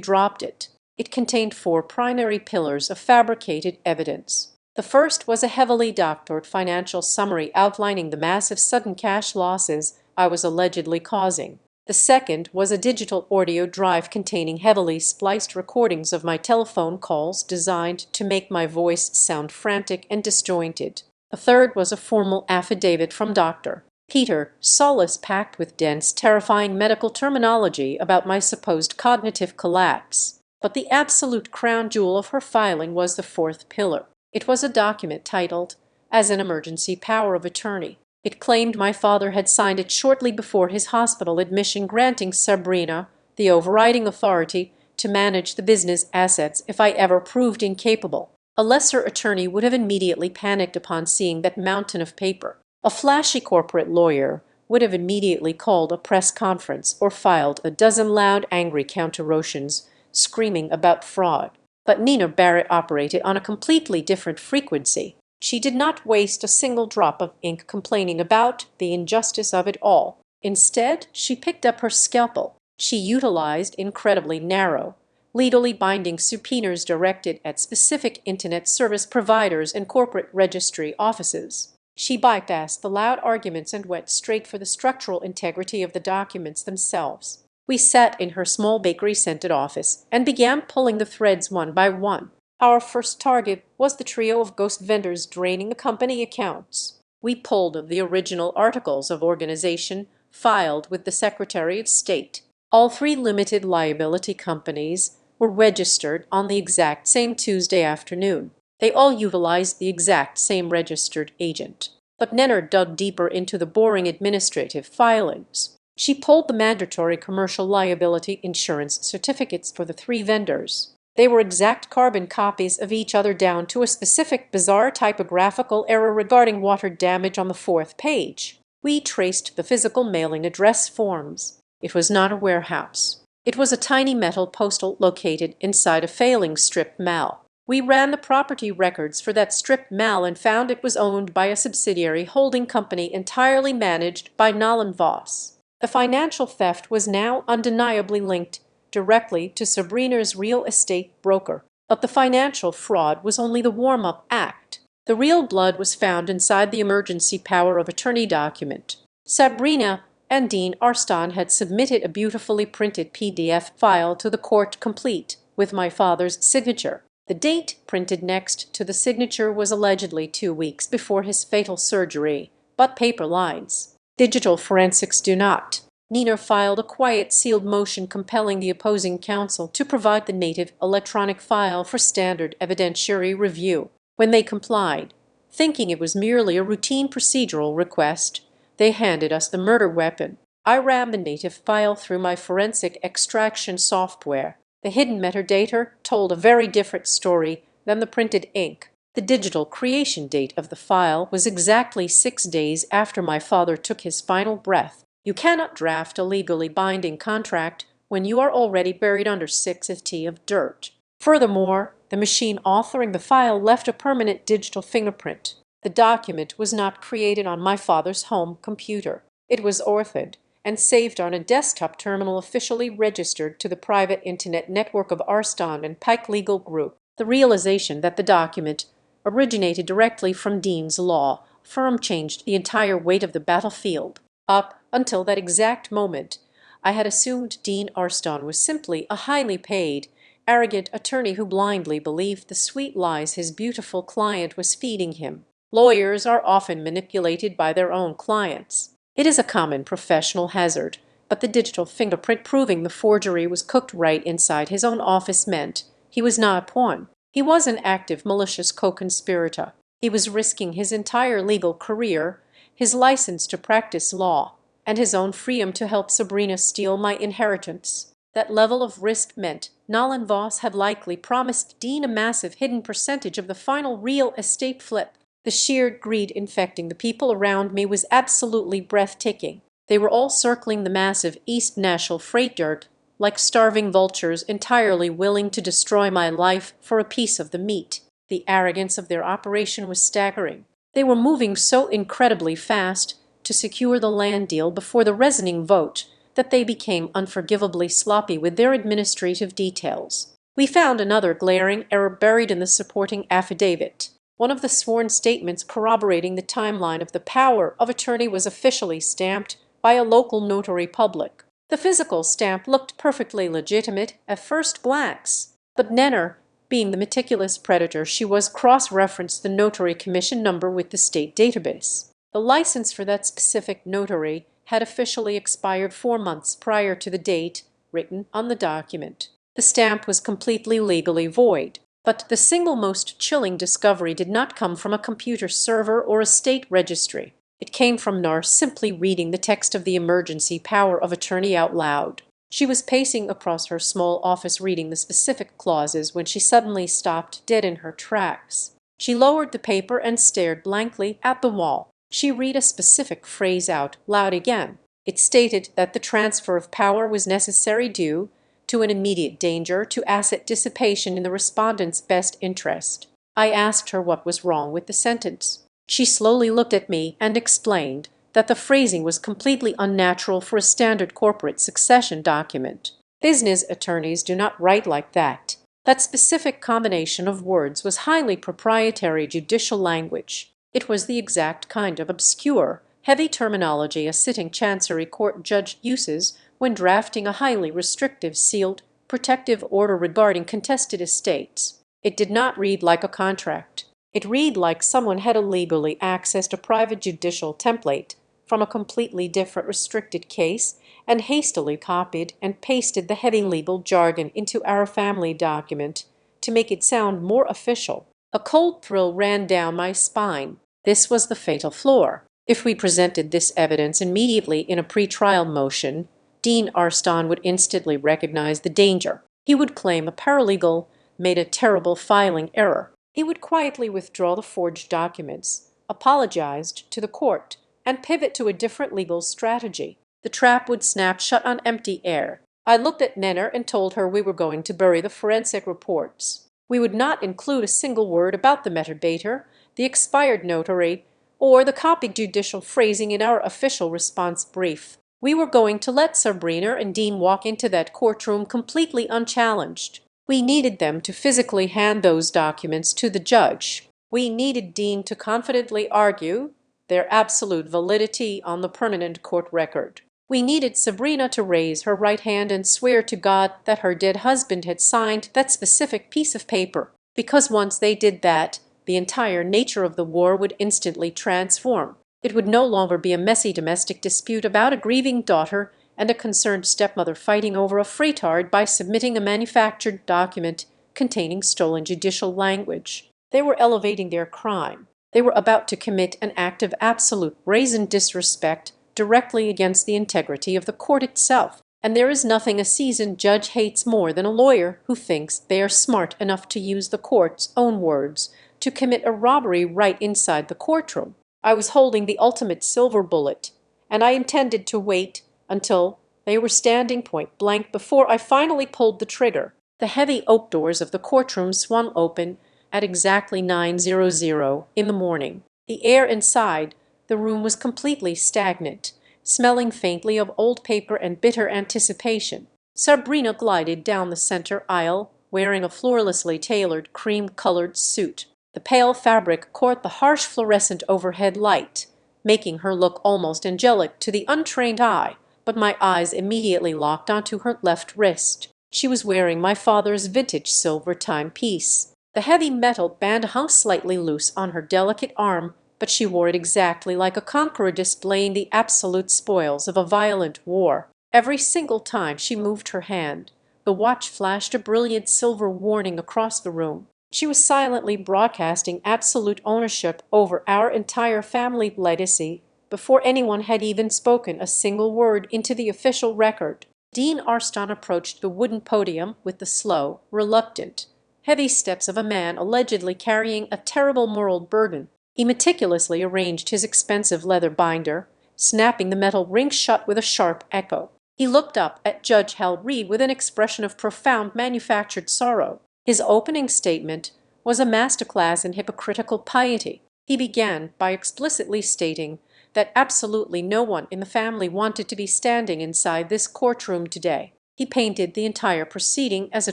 dropped it. It contained 4 primary pillars of fabricated evidence. The first was a heavily doctored financial summary outlining the massive sudden cash losses I was allegedly causing. The second was a digital audio drive containing heavily spliced recordings of my telephone calls designed to make my voice sound frantic and disjointed. The third was a formal affidavit from Dr. Peter Solis packed with dense, terrifying medical terminology about my supposed cognitive collapse. But the absolute crown jewel of her filing was the fourth pillar. It was a document titled, "As an Emergency Power of Attorney." It claimed my father had signed it shortly before his hospital admission, granting Sabrina the overriding authority to manage the business assets if I ever proved incapable. A lesser attorney would have immediately panicked upon seeing that mountain of paper. A flashy corporate lawyer would have immediately called a press conference or filed a dozen loud, angry counter-motions screaming about fraud. But Nina Barrett operated on a completely different frequency. She did not waste a single drop of ink complaining about the injustice of it all. Instead, she picked up her scalpel. She utilized incredibly narrow, legally binding subpoenas directed at specific Internet service providers and corporate registry offices. She bypassed the loud arguments and went straight for the structural integrity of the documents themselves. We sat in her small bakery-scented office and began pulling the threads one by one. Our first target was the trio of ghost vendors draining the company accounts. We pulled the original articles of organization filed with the Secretary of State. All 3 limited liability companies were registered on the exact same Tuesday afternoon. They all utilized the exact same registered agent. But Nenner dug deeper into the boring administrative filings. She pulled the mandatory commercial liability insurance certificates for the 3 vendors. They were exact carbon copies of each other down to a specific bizarre typographical error regarding water damage on the 4th page. We traced the physical mailing address forms. It was not a warehouse. It was a tiny metal postal located inside a failing strip mall. We ran the property records for that strip mall and found it was owned by a subsidiary holding company entirely managed by Noem Voss. The financial theft was now undeniably linked directly to Sabrina's real estate broker. But the financial fraud was only the warm-up act. The real blood was found inside the emergency power of attorney document. Sabrina and Dean Arston had submitted a beautifully printed PDF file to the court complete with my father's signature. The date printed next to the signature was allegedly 2 weeks before his fatal surgery, but paper lines. Digital forensics do not. Nina filed a quiet sealed motion compelling the opposing counsel to provide the native electronic file for standard evidentiary review. When they complied, thinking it was merely a routine procedural request, they handed us the murder weapon. I ran the native file through my forensic extraction software. The hidden metadata told a very different story than the printed ink. The digital creation date of the file was exactly 6 days after my father took his final breath. You cannot draft a legally binding contract when you are already buried under 6 feet of dirt. Furthermore, the machine authoring the file left a permanent digital fingerprint. The document was not created on my father's home computer. It was authored and saved on a desktop terminal officially registered to the private internet network of Arston and Pike Legal Group. The realization that the document originated directly from Dean's law firm changed the entire weight of the battlefield. Up until that exact moment, I had assumed Dean Arston was simply a highly paid, arrogant attorney who blindly believed the sweet lies his beautiful client was feeding him. Lawyers are often manipulated by their own clients. It is a common professional hazard, but the digital fingerprint proving the forgery was cooked right inside his own office meant he was not a pawn. He was an active, malicious co-conspirator. He was risking his entire legal career, his license to practice law, and his own freedom to help Sabrina steal my inheritance. That level of risk meant Noem Voss had likely promised Dean a massive hidden percentage of the final real estate flip. The sheer greed infecting the people around me was absolutely breathtaking. They were all circling the massive East Nashville freight dirt like starving vultures entirely willing to destroy my life for a piece of the meat. The arrogance of their operation was staggering. They were moving so incredibly fast to secure the land deal before the resoning vote that they became unforgivably sloppy with their administrative details. We found another glaring error buried in the supporting affidavit. One of the sworn statements corroborating the timeline of the power of attorney was officially stamped by a local notary public. The physical stamp looked perfectly legitimate at first glance, but Nenner, being the meticulous predator she was, cross-referenced the notary commission number with the state database. The license for that specific notary had officially expired 4 months prior to the date written on the document. The stamp was completely legally void. But the single most chilling discovery did not come from a computer server or a state registry. It came from Nar simply reading the text of the emergency power of attorney out loud. She was pacing across her small office reading the specific clauses when she suddenly stopped dead in her tracks. She lowered the paper and stared blankly at the wall. She read a specific phrase out loud again. It stated that the transfer of power was necessary due to an immediate danger to asset dissipation in the respondent's best interest. I asked her what was wrong with the sentence. She slowly looked at me and explained that the phrasing was completely unnatural for a standard corporate succession document. Business attorneys do not write like that. That specific combination of words was highly proprietary judicial language. It was the exact kind of obscure, heavy terminology a sitting chancery court judge uses when drafting a highly restrictive sealed protective order regarding contested estates. It did not read like a contract. It read like someone had illegally accessed a private judicial template from a completely different restricted case and hastily copied and pasted the heavy legal jargon into our family document to make it sound more official. A cold thrill ran down my spine. This was the fatal flaw. If we presented this evidence immediately in a pretrial motion, Dean Arston would instantly recognize the danger. He would claim a paralegal made a terrible filing error. He would quietly withdraw the forged documents, apologized to the court, and pivot to a different legal strategy. The trap would snap shut on empty air. I looked at Nenner and told her we were going to bury the forensic reports. We would not include a single word about the metadata, the expired notary, or the copied judicial phrasing in our official response brief. We were going to let Sabrina and Dean walk into that courtroom completely unchallenged. We needed them to physically hand those documents to the judge. We needed Dean to confidently argue their absolute validity on the permanent court record. We needed Sabrina to raise her right hand and swear to God that her dead husband had signed that specific piece of paper, because once they did that, the entire nature of the war would instantly transform. It would no longer be a messy domestic dispute about a grieving daughter and a concerned stepmother fighting over a freetard by submitting a manufactured document containing stolen judicial language. They were elevating their crime. They were about to commit an act of absolute brazen disrespect directly against the integrity of the court itself. And there is nothing a seasoned judge hates more than a lawyer who thinks they are smart enough to use the court's own words to commit a robbery right inside the courtroom. I was holding the ultimate silver bullet, and I intended to wait until they were standing point blank before I finally pulled the trigger. The heavy oak doors of the courtroom swung open at exactly 9:00 in the morning. The air inside the room was completely stagnant, smelling faintly of old paper and bitter anticipation. Sabrina glided down the center aisle, wearing a flawlessly tailored cream-colored suit. The pale fabric caught the harsh fluorescent overhead light, making her look almost angelic to the untrained eye, but my eyes immediately locked onto her left wrist. She was wearing my father's vintage silver timepiece. The heavy metal band hung slightly loose on her delicate arm, but she wore it exactly like a conqueror displaying the absolute spoils of a violent war. Every single time she moved her hand, the watch flashed a brilliant silver warning across the room. She was silently broadcasting absolute ownership over our entire family legacy before anyone had even spoken a single word into the official record. Dean Arston approached the wooden podium with the slow, reluctant, heavy steps of a man allegedly carrying a terrible moral burden. He meticulously arranged his expensive leather binder, snapping the metal ring shut with a sharp echo. He looked up at Judge Hal Reed with an expression of profound manufactured sorrow. His opening statement was a masterclass in hypocritical piety. He began by explicitly stating that absolutely no one in the family wanted to be standing inside this courtroom today. He painted the entire proceeding as a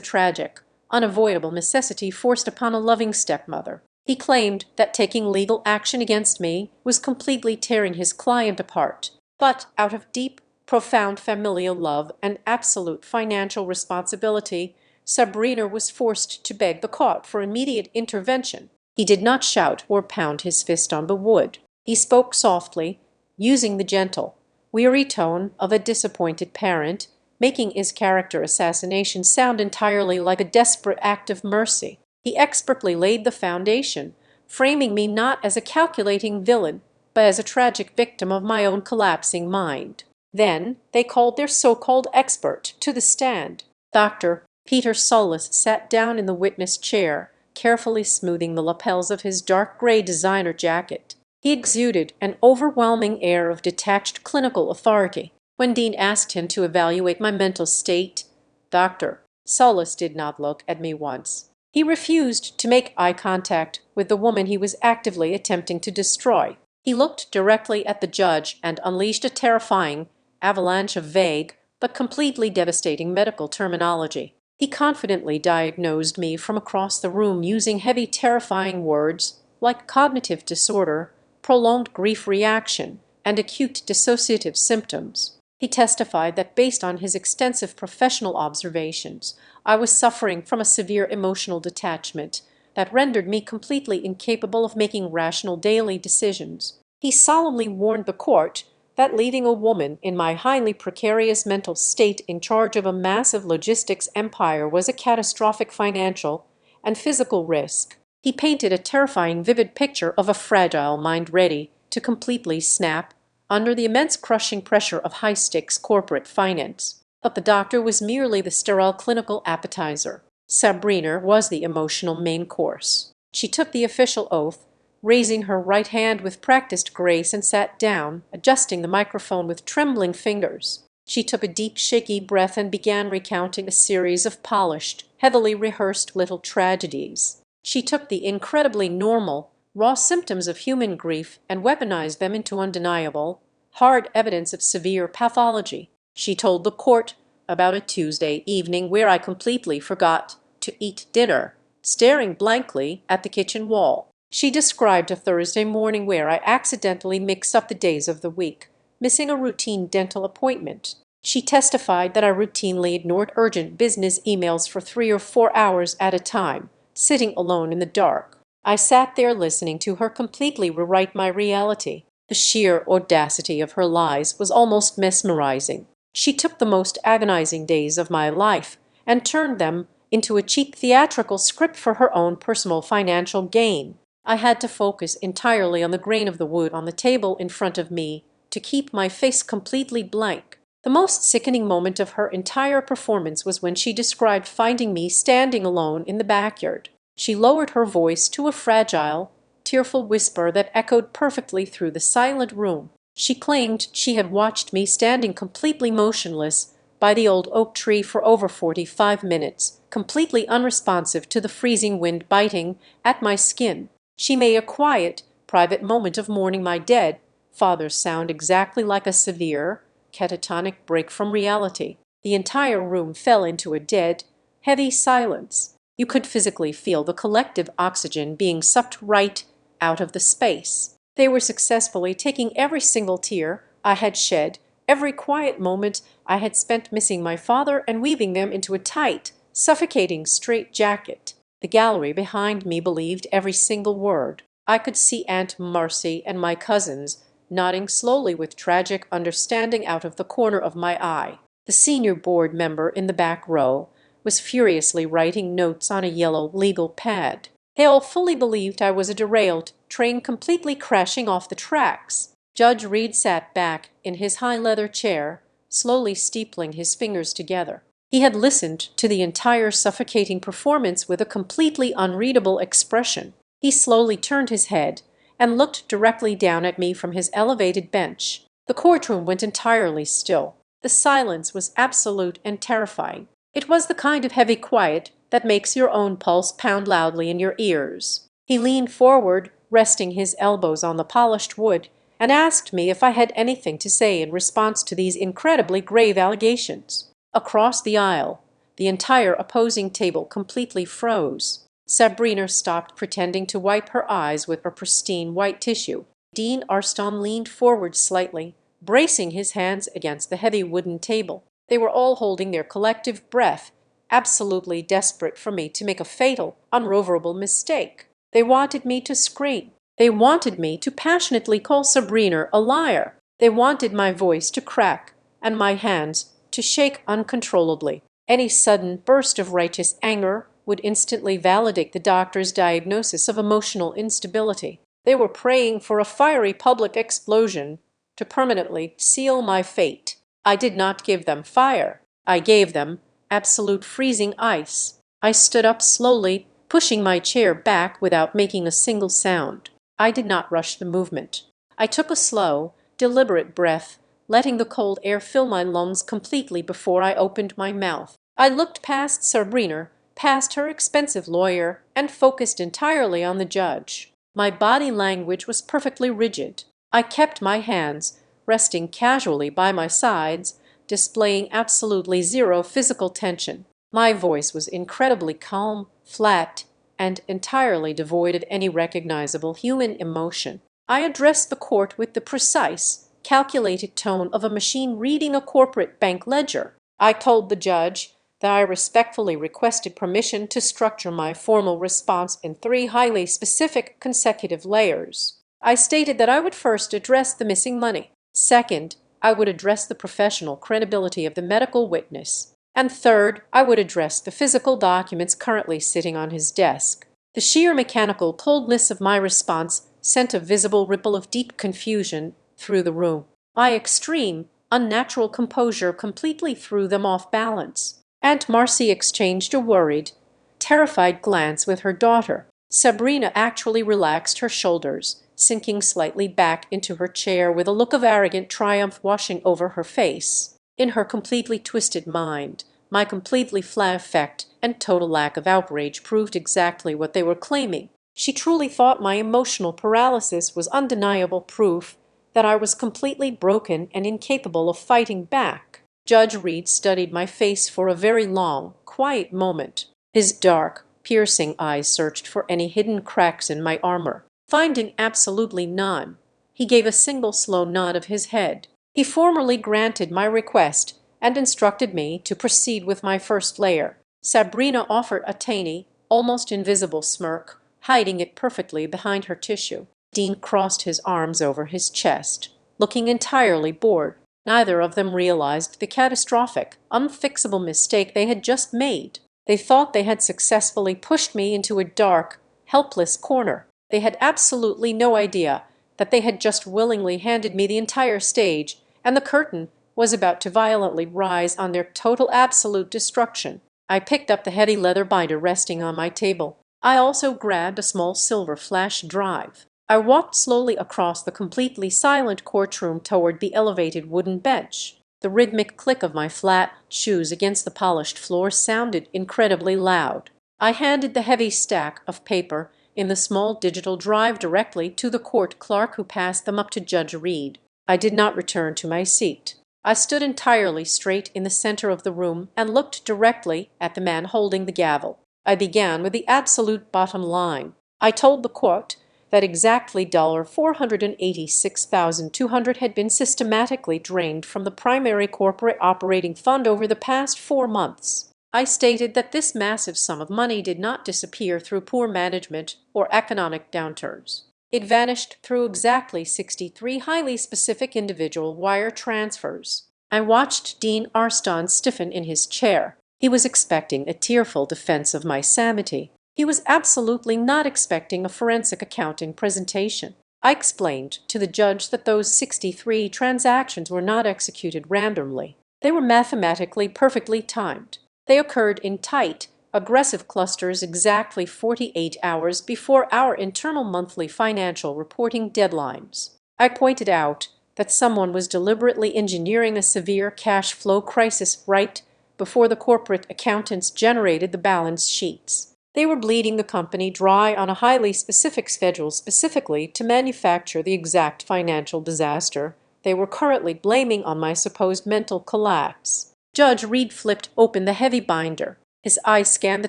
tragic, unavoidable necessity forced upon a loving stepmother. He claimed that taking legal action against me was completely tearing his client apart. But out of deep, profound familial love and absolute financial responsibility, Sabrina was forced to beg the court for immediate intervention. He did not shout or pound his fist on the wood. He spoke softly, using the gentle, weary tone of a disappointed parent, making his character assassination sound entirely like a desperate act of mercy. He expertly laid the foundation, framing me not as a calculating villain, but as a tragic victim of my own collapsing mind. Then they called their so-called expert to the stand. Dr. Peter Solis sat down in the witness chair, carefully smoothing the lapels of his dark gray designer jacket. He exuded an overwhelming air of detached clinical authority. When Dean asked him to evaluate my mental state, Dr. Solis did not look at me once. He refused to make eye contact with the woman he was actively attempting to destroy. He looked directly at the judge and unleashed a terrifying avalanche of vague but completely devastating medical terminology. He confidently diagnosed me from across the room using heavy, terrifying words like cognitive disorder, prolonged grief reaction, and acute dissociative symptoms. He testified that based on his extensive professional observations, I was suffering from a severe emotional detachment that rendered me completely incapable of making rational daily decisions. He solemnly warned the court that leaving a woman in my highly precarious mental state in charge of a massive logistics empire was a catastrophic financial and physical risk. He painted a terrifying, vivid picture of a fragile mind ready to completely snap under the immense crushing pressure of high-stakes corporate finance. But the doctor was merely the sterile clinical appetizer. Sabrina was the emotional main course. She took the official oath, raising her right hand with practiced grace, and sat down, adjusting the microphone with trembling fingers. She took a deep, shaky breath and began recounting a series of polished, heavily rehearsed little tragedies. She took the incredibly normal, raw symptoms of human grief and weaponized them into undeniable, hard evidence of severe pathology. She told the court about a Tuesday evening where I completely forgot to eat dinner, staring blankly at the kitchen wall. She described a Thursday morning where I accidentally mixed up the days of the week, missing a routine dental appointment. She testified that I routinely ignored urgent business emails for 3 or 4 hours at a time, sitting alone in the dark. I sat there listening to her completely rewrite my reality. The sheer audacity of her lies was almost mesmerizing. She took the most agonizing days of my life and turned them into a cheap theatrical script for her own personal financial gain. I had to focus entirely on the grain of the wood on the table in front of me to keep my face completely blank. The most sickening moment of her entire performance was when she described finding me standing alone in the backyard. She lowered her voice to a fragile, tearful whisper that echoed perfectly through the silent room. She claimed she had watched me standing completely motionless by the old oak tree for over 45 minutes, completely unresponsive to the freezing wind biting at my skin. She made a quiet, private moment of mourning my dead father's sound exactly like a severe, catatonic break from reality. The entire room fell into a dead, heavy silence. You could physically feel the collective oxygen being sucked right out of the space. They were successfully taking every single tear I had shed, every quiet moment I had spent missing my father, and weaving them into a tight, suffocating straitjacket. The gallery behind me believed every single word. I could see Aunt Marcy and my cousins nodding slowly with tragic understanding out of the corner of my eye. The senior board member in the back row was furiously writing notes on a yellow legal pad. They all fully believed I was a derailed train completely crashing off the tracks. Judge Reed sat back in his high leather chair, slowly steepling his fingers together. He had listened to the entire suffocating performance with a completely unreadable expression. He slowly turned his head and looked directly down at me from his elevated bench. The courtroom went entirely still. The silence was absolute and terrifying. It was the kind of heavy quiet that makes your own pulse pound loudly in your ears. He leaned forward, resting his elbows on the polished wood, and asked me if I had anything to say in response to these incredibly grave allegations. Across the aisle, the entire opposing table completely froze. Sabrina stopped pretending to wipe her eyes with her pristine white tissue. Dean Arston leaned forward slightly, bracing his hands against the heavy wooden table. They were all holding their collective breath, absolutely desperate for me to make a fatal, unroverable mistake. They wanted me to scream. They wanted me to passionately call Sabrina a liar. They wanted my voice to crack and my hands to shake uncontrollably. Any sudden burst of righteous anger would instantly validate the doctor's diagnosis of emotional instability. They were praying for a fiery public explosion to permanently seal my fate. I did not give them fire. I gave them absolute freezing ice. I stood up slowly, pushing my chair back without making a single sound. I did not rush the movement. I took a slow, deliberate breath, letting the cold air fill my lungs completely before I opened my mouth. I looked past Sabrina, past her expensive lawyer, and focused entirely on the judge. My body language was perfectly rigid. I kept my hands resting casually by my sides, displaying absolutely zero physical tension. My voice was incredibly calm, flat, and entirely devoid of any recognizable human emotion. I addressed the court with the precise, calculated tone of a machine reading a corporate bank ledger. I told the judge that I respectfully requested permission to structure my formal response in 3 highly specific consecutive layers. I stated that I would first address the missing money. Second, I would address the professional credibility of the medical witness. And third, I would address the physical documents currently sitting on his desk. The sheer mechanical coldness of my response sent a visible ripple of deep confusion through the room. My extreme, unnatural composure completely threw them off balance. Aunt Marcy exchanged a worried, terrified glance with her daughter. Sabrina actually relaxed her shoulders, sinking slightly back into her chair with a look of arrogant triumph washing over her face. In her completely twisted mind, my completely flat effect and total lack of outrage proved exactly what they were claiming. She truly thought my emotional paralysis was undeniable proof that I was completely broken and incapable of fighting back. Judge Reed studied my face for a very long, quiet moment. His dark, piercing eyes searched for any hidden cracks in my armor. Finding absolutely none, he gave a single slow nod of his head. He formally granted my request and instructed me to proceed with my first layer. Sabrina offered a tiny, almost invisible smirk, hiding it perfectly behind her tissue. Dean crossed his arms over his chest, looking entirely bored. Neither of them realized the catastrophic, unfixable mistake they had just made. They thought they had successfully pushed me into a dark, helpless corner. They had absolutely no idea that they had just willingly handed me the entire stage, and the curtain was about to violently rise on their total absolute destruction. I picked up the heavy leather binder resting on my table. I also grabbed a small silver flash drive. I walked slowly across the completely silent courtroom toward the elevated wooden bench. The rhythmic click of my flat shoes against the polished floor sounded incredibly loud. I handed the heavy stack of paper in the small digital drive directly to the court clerk, who passed them up to Judge Reed. I did not return to my seat. I stood entirely straight in the center of the room and looked directly at the man holding the gavel. I began with the absolute bottom line. I told the court that exactly $486,200 had been systematically drained from the primary corporate operating fund over the past 4 months. I stated that this massive sum of money did not disappear through poor management or economic downturns. It vanished through exactly 63 highly specific individual wire transfers. I watched Dean Arston stiffen in his chair. He was expecting a tearful defense of my sanity. He was absolutely not expecting a forensic accounting presentation. I explained to the judge that those 63 transactions were not executed randomly. They were mathematically perfectly timed. They occurred in tight, aggressive clusters exactly 48 hours before our internal monthly financial reporting deadlines. I pointed out that someone was deliberately engineering a severe cash flow crisis right before the corporate accountants generated the balance sheets. They were bleeding the company dry on a highly specific schedule specifically to manufacture the exact financial disaster they were currently blaming on my supposed mental collapse. Judge Reed flipped open the heavy binder. His eye scanned the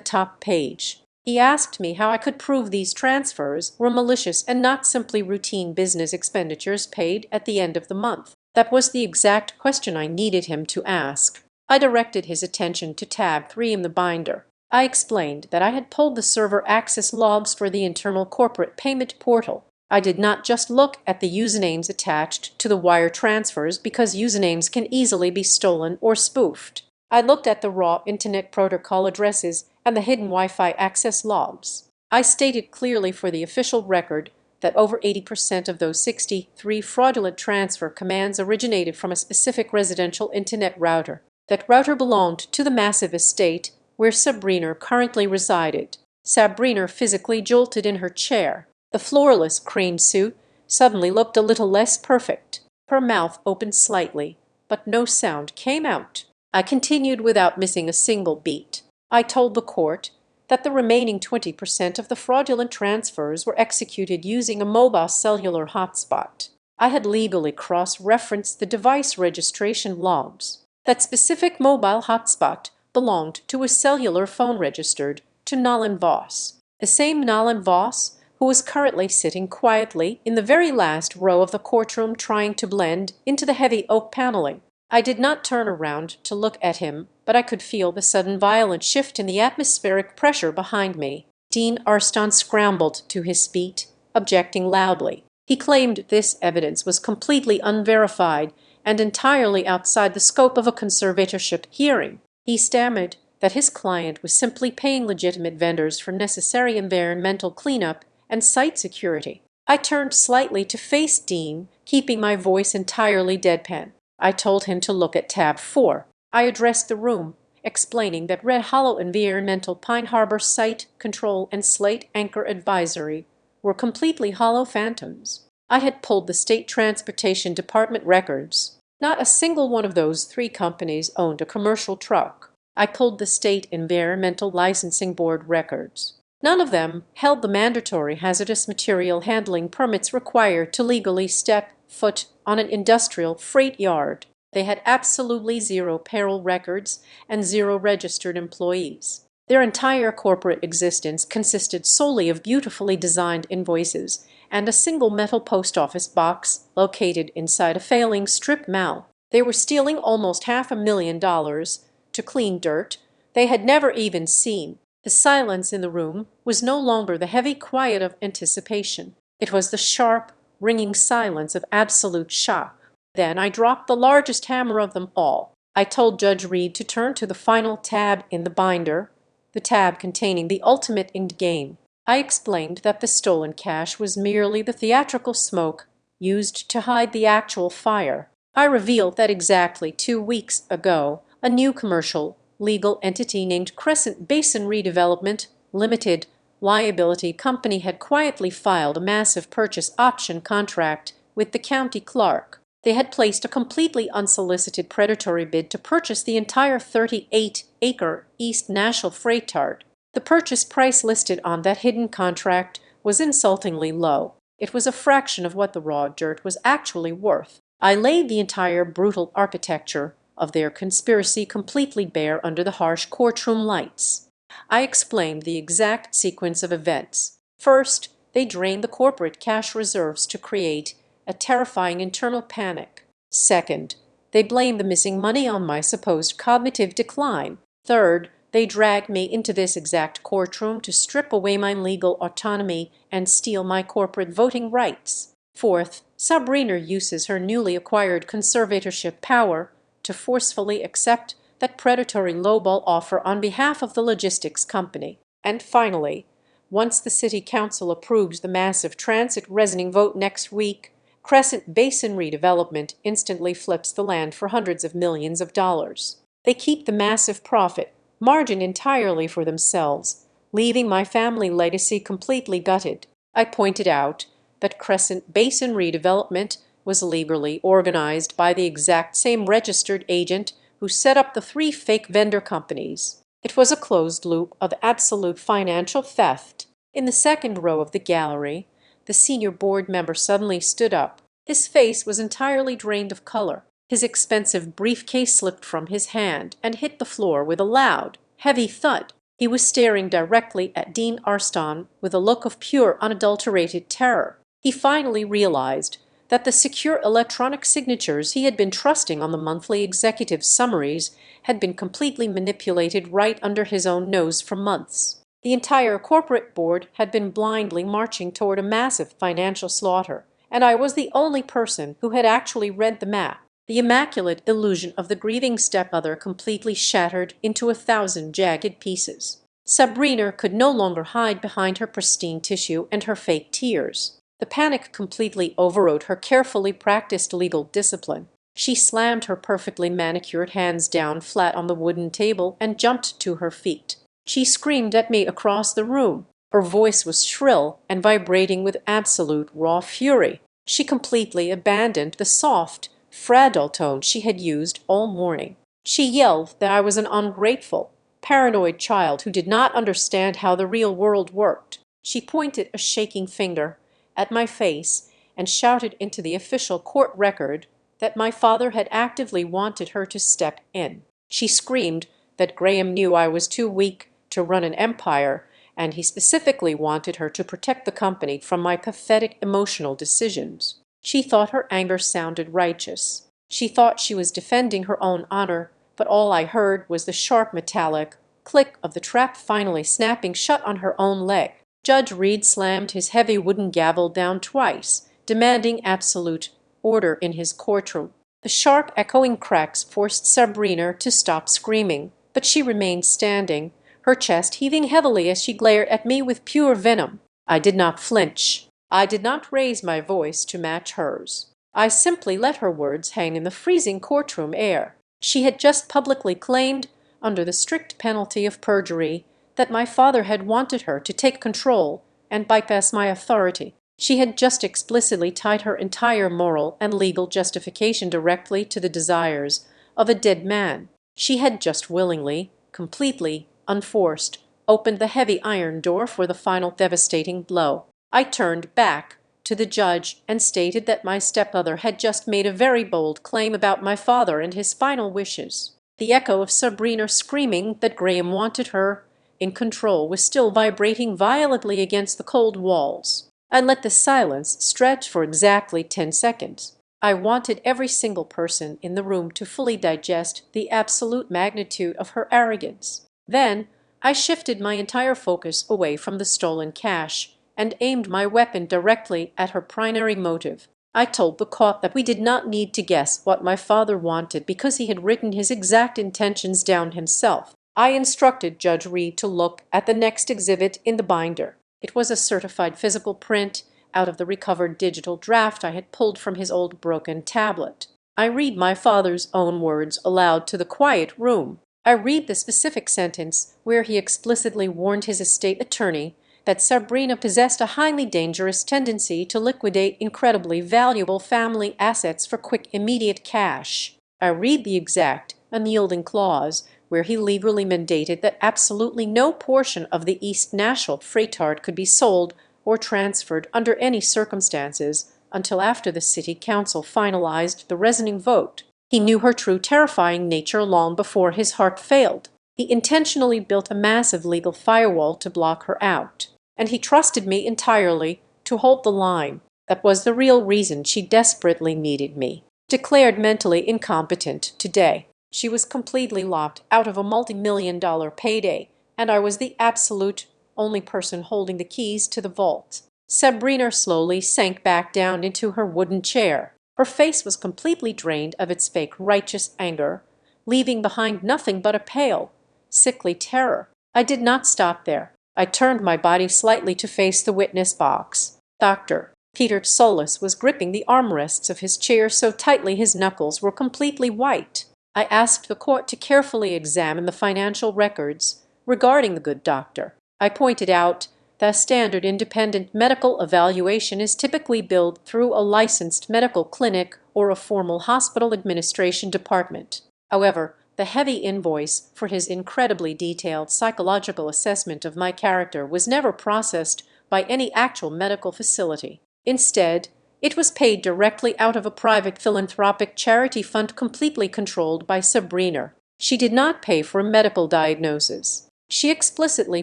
top page. He asked me how I could prove these transfers were malicious and not simply routine business expenditures paid at the end of the month. That was the exact question I needed him to ask. I directed his attention to tab 3 in the binder. I explained that I had pulled the server access logs for the internal corporate payment portal. I did not just look at the usernames attached to the wire transfers because usernames can easily be stolen or spoofed. I looked at the raw Internet Protocol addresses and the hidden Wi-Fi access logs. I stated clearly for the official record that over 80% of those 63 fraudulent transfer commands originated from a specific residential Internet router. That router belonged to the massive estate where Sabrina currently resided. Sabrina physically jolted in her chair. The floorless crane suit suddenly looked a little less perfect. Her mouth opened slightly, but no sound came out. I continued without missing a single beat. I told the court that the remaining 20% of the fraudulent transfers were executed using a mobile cellular hotspot. I had legally cross-referenced the device registration logs. That specific mobile hotspot belonged to a cellular phone registered to Nolan Voss, the same Nolan Voss who was currently sitting quietly in the very last row of the courtroom trying to blend into the heavy oak paneling. I did not turn around to look at him, but I could feel the sudden violent shift in the atmospheric pressure behind me. Dean Arston scrambled to his feet, objecting loudly. He claimed this evidence was completely unverified and entirely outside the scope of a conservatorship hearing. He stammered that his client was simply paying legitimate vendors for necessary environmental cleanup and site security. I turned slightly to face Dean, keeping my voice entirely deadpan. I told him to look at tab 4. I addressed the room, explaining that Red Hollow Environmental Pine Harbor Site Control and Slate Anchor Advisory were completely hollow phantoms. I had pulled the State Transportation Department records. Not a single one of those 3 companies owned a commercial truck. I pulled the State Environmental Licensing Board records. None of them held the mandatory hazardous material handling permits required to legally step foot on an industrial freight yard. They had absolutely 0 payroll records and 0 registered employees. Their entire corporate existence consisted solely of beautifully designed invoices and a single metal post office box located inside a failing strip mall. They were stealing almost $500,000 to clean dirt they had never even seen. The silence in the room was no longer the heavy quiet of anticipation. It was the sharp, ringing silence of absolute shock. Then I dropped the largest hammer of them all. I told Judge Reed to turn to the final tab in the binder, the tab containing the ultimate end game. I explained that the stolen cash was merely the theatrical smoke used to hide the actual fire. I revealed that exactly 2 weeks ago, a new commercial legal entity named Crescent Basin Redevelopment Limited Liability Company had quietly filed a massive purchase option contract with the county clerk. They had placed a completely unsolicited predatory bid to purchase the entire 38-acre East Nashville freight yard. The purchase price listed on that hidden contract was insultingly low. It was a fraction of what the raw dirt was actually worth. I laid the entire brutal architecture of their conspiracy completely bare under the harsh courtroom lights. I explained the exact sequence of events. First, they drained the corporate cash reserves to create a terrifying internal panic. Second, they blamed the missing money on my supposed cognitive decline. Third, they dragged me into this exact courtroom to strip away my legal autonomy and steal my corporate voting rights. Fourth, Sabrina uses her newly acquired conservatorship power to forcefully accept that predatory lowball offer on behalf of the logistics company. And finally, once the City Council approves the massive transit rezoning vote next week, Crescent Basin Redevelopment instantly flips the land for hundreds of millions of dollars. They keep the massive profit margin entirely for themselves, leaving my family legacy completely gutted. I pointed out that Crescent Basin Redevelopment was legally organized by the exact same registered agent who set up the 3 fake vendor companies. It was a closed loop of absolute financial theft. In the second row of the gallery, the senior board member suddenly stood up. His face was entirely drained of color. His expensive briefcase slipped from his hand and hit the floor with a loud, heavy thud. He was staring directly at Dean Arston with a look of pure, unadulterated terror. He finally realized that the secure electronic signatures he had been trusting on the monthly executive summaries had been completely manipulated right under his own nose for months. The entire corporate board had been blindly marching toward a massive financial slaughter, and I was the only person who had actually read the map. The immaculate illusion of the grieving stepmother completely shattered into 1,000 jagged pieces. Sabrina could no longer hide behind her pristine tissue and her fake tears. The panic completely overrode her carefully practiced legal discipline. She slammed her perfectly manicured hands down flat on the wooden table and jumped to her feet. She screamed at me across the room. Her voice was shrill and vibrating with absolute raw fury. She completely abandoned the soft, fragile tone she had used all morning. She yelled that I was an ungrateful, paranoid child who did not understand how the real world worked. She pointed a shaking finger at my face and shouted into the official court record that my father had actively wanted her to step in. She screamed that Graham knew I was too weak to run an empire, and he specifically wanted her to protect the company from my pathetic emotional decisions. She thought her anger sounded righteous. She thought she was defending her own honor, but all I heard was the sharp metallic click of the trap finally snapping shut on her own leg. Judge Reed slammed his heavy wooden gavel down twice, demanding absolute order in his courtroom. The sharp echoing cracks forced Sabrina to stop screaming, but she remained standing, her chest heaving heavily as she glared at me with pure venom. I did not flinch. I did not raise my voice to match hers. I simply let her words hang in the freezing courtroom air. She had just publicly claimed, under the strict penalty of perjury, that my father had wanted her to take control and bypass my authority. She had just explicitly tied her entire moral and legal justification directly to the desires of a dead man. She had just willingly, completely, unforced, opened the heavy iron door for the final devastating blow. I turned back to the judge and stated that my stepmother had just made a very bold claim about my father and his final wishes. The echo of Sabrina screaming that Graham wanted her in control was still vibrating violently against the cold walls. I let the silence stretch for exactly 10 seconds. I wanted every single person in the room to fully digest the absolute magnitude of her arrogance. Then I shifted my entire focus away from the stolen cash and aimed my weapon directly at her primary motive. I told the court that we did not need to guess what my father wanted because he had written his exact intentions down himself. I instructed Judge Reed to look at the next exhibit in the binder. It was a certified physical print out of the recovered digital draft I had pulled from his old broken tablet. I read my father's own words aloud to the quiet room. I read the specific sentence where he explicitly warned his estate attorney that Sabrina possessed a highly dangerous tendency to liquidate incredibly valuable family assets for quick, immediate cash. I read the exact, unyielding clause where he legally mandated that absolutely no portion of the East Nashville freightyard could be sold or transferred under any circumstances until after the city council finalized the resoning vote. He knew her true terrifying nature long before his heart failed. He intentionally built a massive legal firewall to block her out. And he trusted me entirely to hold the line. That was the real reason she desperately needed me. Declared mentally incompetent today, she was completely locked out of a multi-million-dollar payday, and I was the absolute only person holding the keys to the vault. Sabrina slowly sank back down into her wooden chair. Her face was completely drained of its fake righteous anger, leaving behind nothing but a pale, sickly terror. I did not stop there. I turned my body slightly to face the witness box. Dr. Peter Solis was gripping the armrests of his chair so tightly his knuckles were completely white. I asked the court to carefully examine the financial records regarding the good doctor. I pointed out that a standard independent medical evaluation is typically billed through a licensed medical clinic or a formal hospital administration department. However, The heavy invoice for his incredibly detailed psychological assessment of my character was never processed by any actual medical facility. Instead, it was paid directly out of a private philanthropic charity fund completely controlled by Sabrina. She did not pay for a medical diagnosis. She explicitly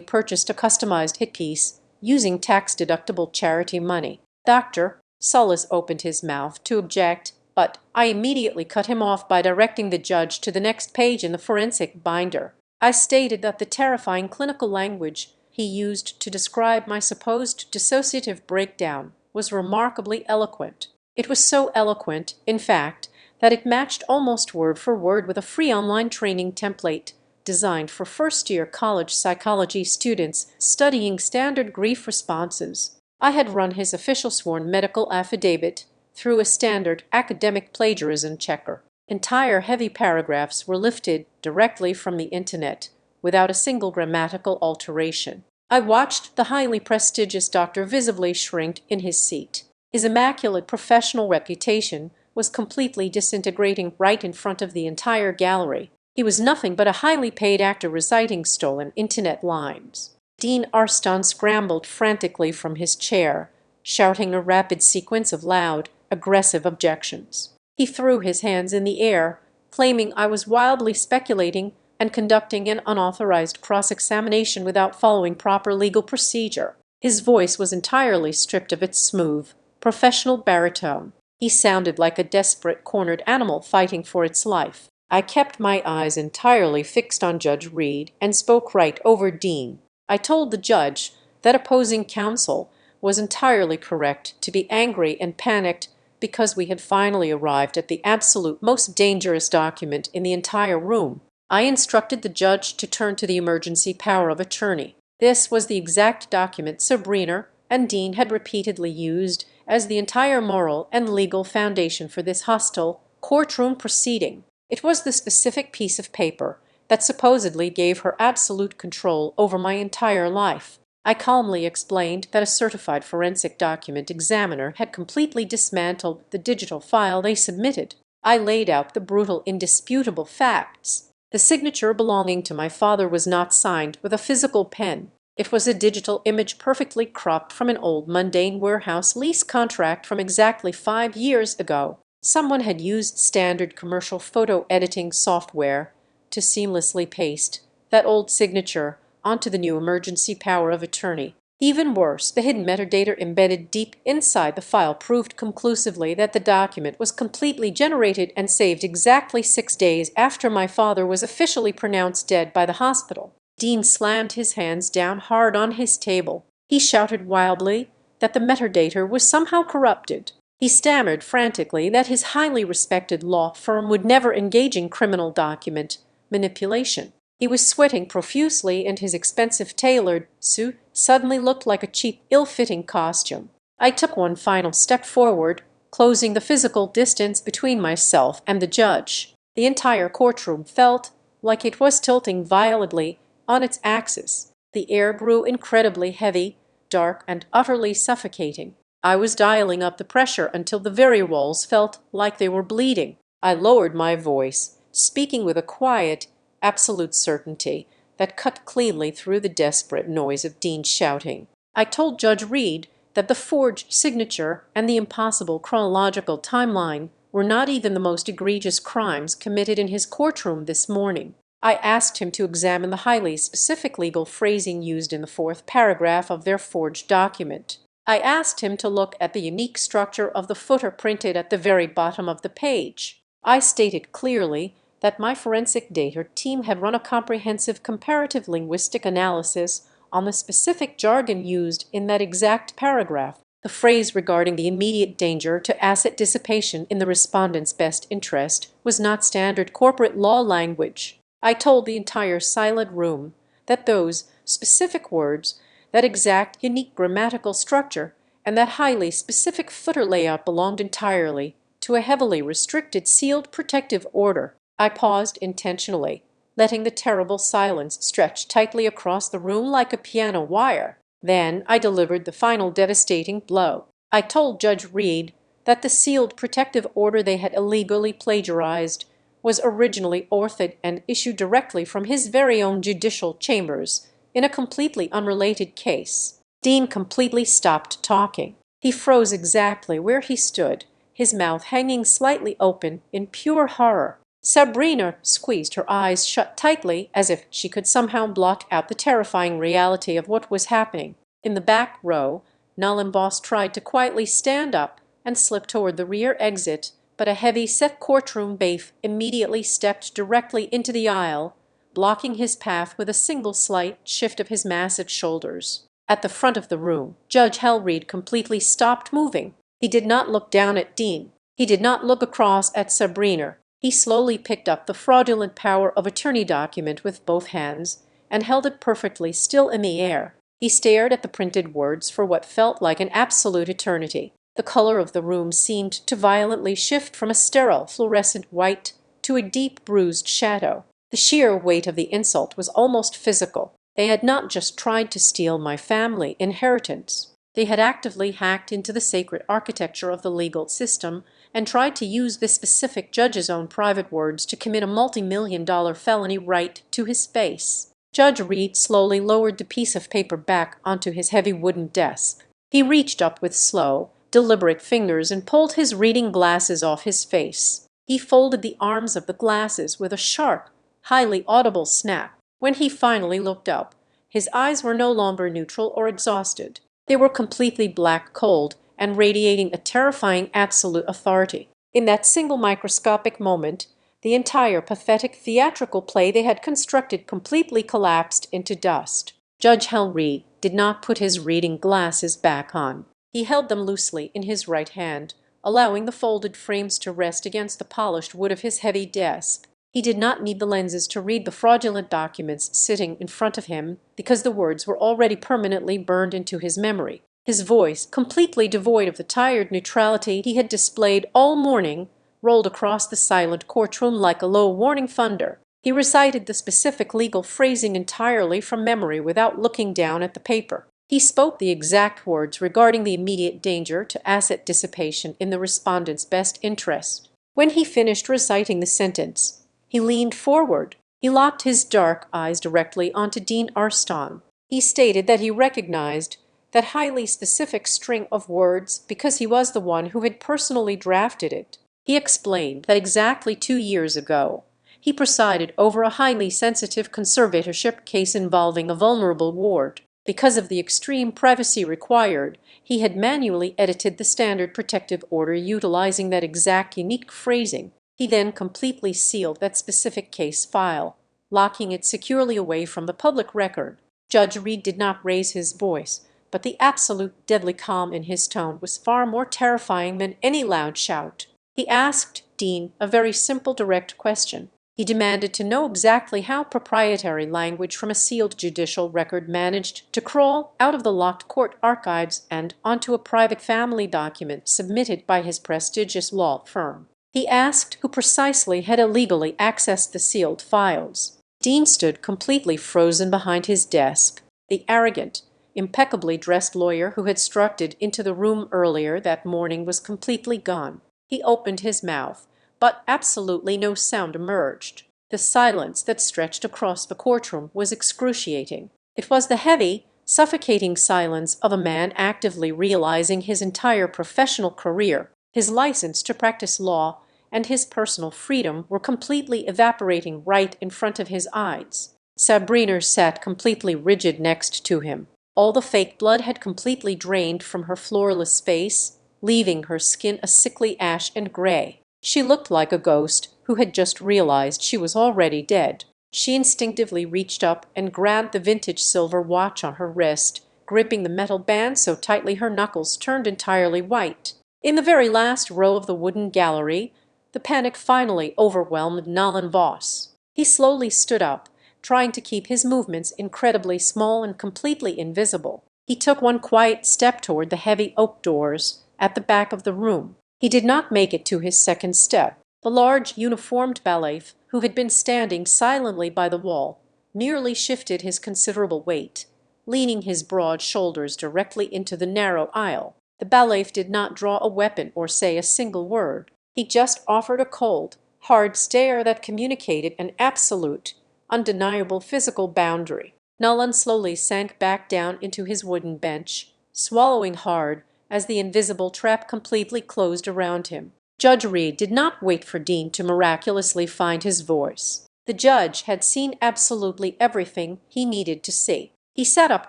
purchased a customized hit piece using tax-deductible charity money. Dr. Sullis opened his mouth to object, but I immediately cut him off by directing the judge to the next page in the forensic binder. I stated that the terrifying clinical language he used to describe my supposed dissociative breakdown was remarkably eloquent. It was so eloquent, in fact, that it matched almost word for word with a free online training template designed for first-year college psychology students studying standard grief responses. I had run his official sworn medical affidavit through a standard academic plagiarism checker. Entire heavy paragraphs were lifted directly from the internet, without a single grammatical alteration. I watched the highly prestigious doctor visibly shrink in his seat. His immaculate professional reputation was completely disintegrating right in front of the entire gallery. He was nothing but a highly paid actor reciting stolen internet lines. Dean Arston scrambled frantically from his chair, shouting a rapid sequence of loud, aggressive objections. He threw his hands in the air, claiming I was wildly speculating and conducting an unauthorized cross-examination without following proper legal procedure. His voice was entirely stripped of its smooth, professional baritone. He sounded like a desperate, cornered animal fighting for its life. I kept my eyes entirely fixed on Judge Reed and spoke right over Dean. I told the judge that opposing counsel was entirely correct to be angry and panicked because we had finally arrived at the absolute most dangerous document in the entire room. I instructed the judge to turn to the emergency power of attorney. This was the exact document Sabrina and Dean had repeatedly used as the entire moral and legal foundation for this hostile courtroom proceeding. It was the specific piece of paper that supposedly gave her absolute control over my entire life. I calmly explained that a certified forensic document examiner had completely dismantled the digital file they submitted. I laid out the brutal, indisputable facts. The signature belonging to my father was not signed with a physical pen. It was a digital image perfectly cropped from an old mundane warehouse lease contract from exactly 5 years ago. Someone had used standard commercial photo editing software to seamlessly paste that old signature onto the new emergency power of attorney. Even worse, the hidden metadata embedded deep inside the file proved conclusively that the document was completely generated and saved exactly 6 days after my father was officially pronounced dead by the hospital. Dean slammed his hands down hard on his table. He shouted wildly that the metadata was somehow corrupted. He stammered frantically that his highly respected law firm would never engage in criminal document manipulation. He was sweating profusely, and his expensive tailored suit suddenly looked like a cheap, ill-fitting costume. I took one final step forward, closing the physical distance between myself and the judge. The entire courtroom felt like it was tilting violently on its axis. The air grew incredibly heavy, dark, and utterly suffocating. I was dialing up the pressure until the very walls felt like they were bleeding. I lowered my voice, speaking with a quiet, absolute certainty that cut cleanly through the desperate noise of Dean shouting. I told Judge Reed that the forged signature and the impossible chronological timeline were not even the most egregious crimes committed in his courtroom this morning. I asked him to examine the highly specific legal phrasing used in the 4th paragraph of their forged document. I asked him to look at the unique structure of the footer printed at the very bottom of the page. I stated clearly that my forensic data team had run a comprehensive comparative linguistic analysis on the specific jargon used in that exact paragraph. The phrase regarding the immediate danger to asset dissipation in the respondent's best interest was not standard corporate law language. I told the entire silent room that those specific words, that exact unique grammatical structure, and that highly specific footer layout belonged entirely to a heavily restricted sealed protective order. I paused intentionally, letting the terrible silence stretch tightly across the room like a piano wire. Then I delivered the final devastating blow. I told Judge Reed that the sealed protective order they had illegally plagiarized was originally authored and issued directly from his very own judicial chambers in a completely unrelated case. Dean completely stopped talking. He froze exactly where he stood, his mouth hanging slightly open in pure horror. Sabrina squeezed her eyes shut tightly as if she could somehow blot out the terrifying reality of what was happening. In the back row, Noem boss tried to quietly stand up and slip toward the rear exit, but a heavy-set courtroom bailiff immediately stepped directly into the aisle, blocking his path with a single slight shift of his massive shoulders. At the front of the room, Judge Hellreed completely stopped moving. He did not look down at Dean. He did not look across at Sabrina. He slowly picked up the fraudulent power of attorney document with both hands and held it perfectly still in the air. He stared at the printed words for what felt like an absolute eternity. The color of the room seemed to violently shift from a sterile fluorescent white to a deep bruised shadow. The sheer weight of the insult was almost physical. They had not just tried to steal my family inheritance. They had actively hacked into the sacred architecture of the legal system and tried to use this specific judge's own private words to commit a multi-million-dollar felony right to his face. Judge Reed slowly lowered the piece of paper back onto his heavy wooden desk. He reached up with slow, deliberate fingers and pulled his reading glasses off his face. He folded the arms of the glasses with a sharp, highly audible snap. When he finally looked up, his eyes were no longer neutral or exhausted. They were completely black cold and radiating a terrifying absolute authority. In that single microscopic moment, the entire pathetic theatrical play they had constructed completely collapsed into dust. Judge Hellreed did not put his reading glasses back on. He held them loosely in his right hand, allowing the folded frames to rest against the polished wood of his heavy desk. He did not need the lenses to read the fraudulent documents sitting in front of him because the words were already permanently burned into his memory. His voice, completely devoid of the tired neutrality he had displayed all morning, rolled across the silent courtroom like a low warning thunder. He recited the specific legal phrasing entirely from memory without looking down at the paper. He spoke the exact words regarding the immediate danger to asset dissipation in the respondent's best interest. When he finished reciting the sentence, he leaned forward. He locked his dark eyes directly onto Dean Arston. He stated that he recognized that highly specific string of words because he was the one who had personally drafted it. He explained that exactly 2 years ago, he presided over a highly sensitive conservatorship case involving a vulnerable ward. Because of the extreme privacy required, he had manually edited the standard protective order utilizing that exact unique phrasing. He then completely sealed that specific case file, locking it securely away from the public record. Judge Reed did not raise his voice, but the absolute deadly calm in his tone was far more terrifying than any loud shout. He asked Dean a very simple, direct question. He demanded to know exactly how proprietary language from a sealed judicial record managed to crawl out of the locked court archives and onto a private family document submitted by his prestigious law firm. He asked who precisely had illegally accessed the sealed files. Dean stood completely frozen behind his desk. The arrogant, impeccably dressed lawyer who had strutted into the room earlier that morning was completely gone. He opened his mouth, but absolutely no sound emerged. The silence that stretched across the courtroom was excruciating. It was the heavy, suffocating silence of a man actively realizing his entire professional career, his license to practice law, and his personal freedom were completely evaporating right in front of his eyes. Sabrina sat completely rigid next to him. All the fake blood had completely drained from her floorless face, leaving her skin a sickly ash and gray. She looked like a ghost who had just realized she was already dead. She instinctively reached up and grabbed the vintage silver watch on her wrist, gripping the metal band so tightly her knuckles turned entirely white. In the very last row of the wooden gallery, the panic finally overwhelmed Nolan Voss. He slowly stood up, trying to keep his movements incredibly small and completely invisible. He took one quiet step toward the heavy oak doors at the back of the room. He did not make it to his second step. The large, uniformed bailiff, who had been standing silently by the wall, nearly shifted his considerable weight, leaning his broad shoulders directly into the narrow aisle. The bailiff did not draw a weapon or say a single word. He just offered a cold, hard stare that communicated an absolute, undeniable physical boundary. Nolan slowly sank back down into his wooden bench, swallowing hard as the invisible trap completely closed around him. Judge Reed did not wait for Dean to miraculously find his voice. The judge had seen absolutely everything he needed to see. He sat up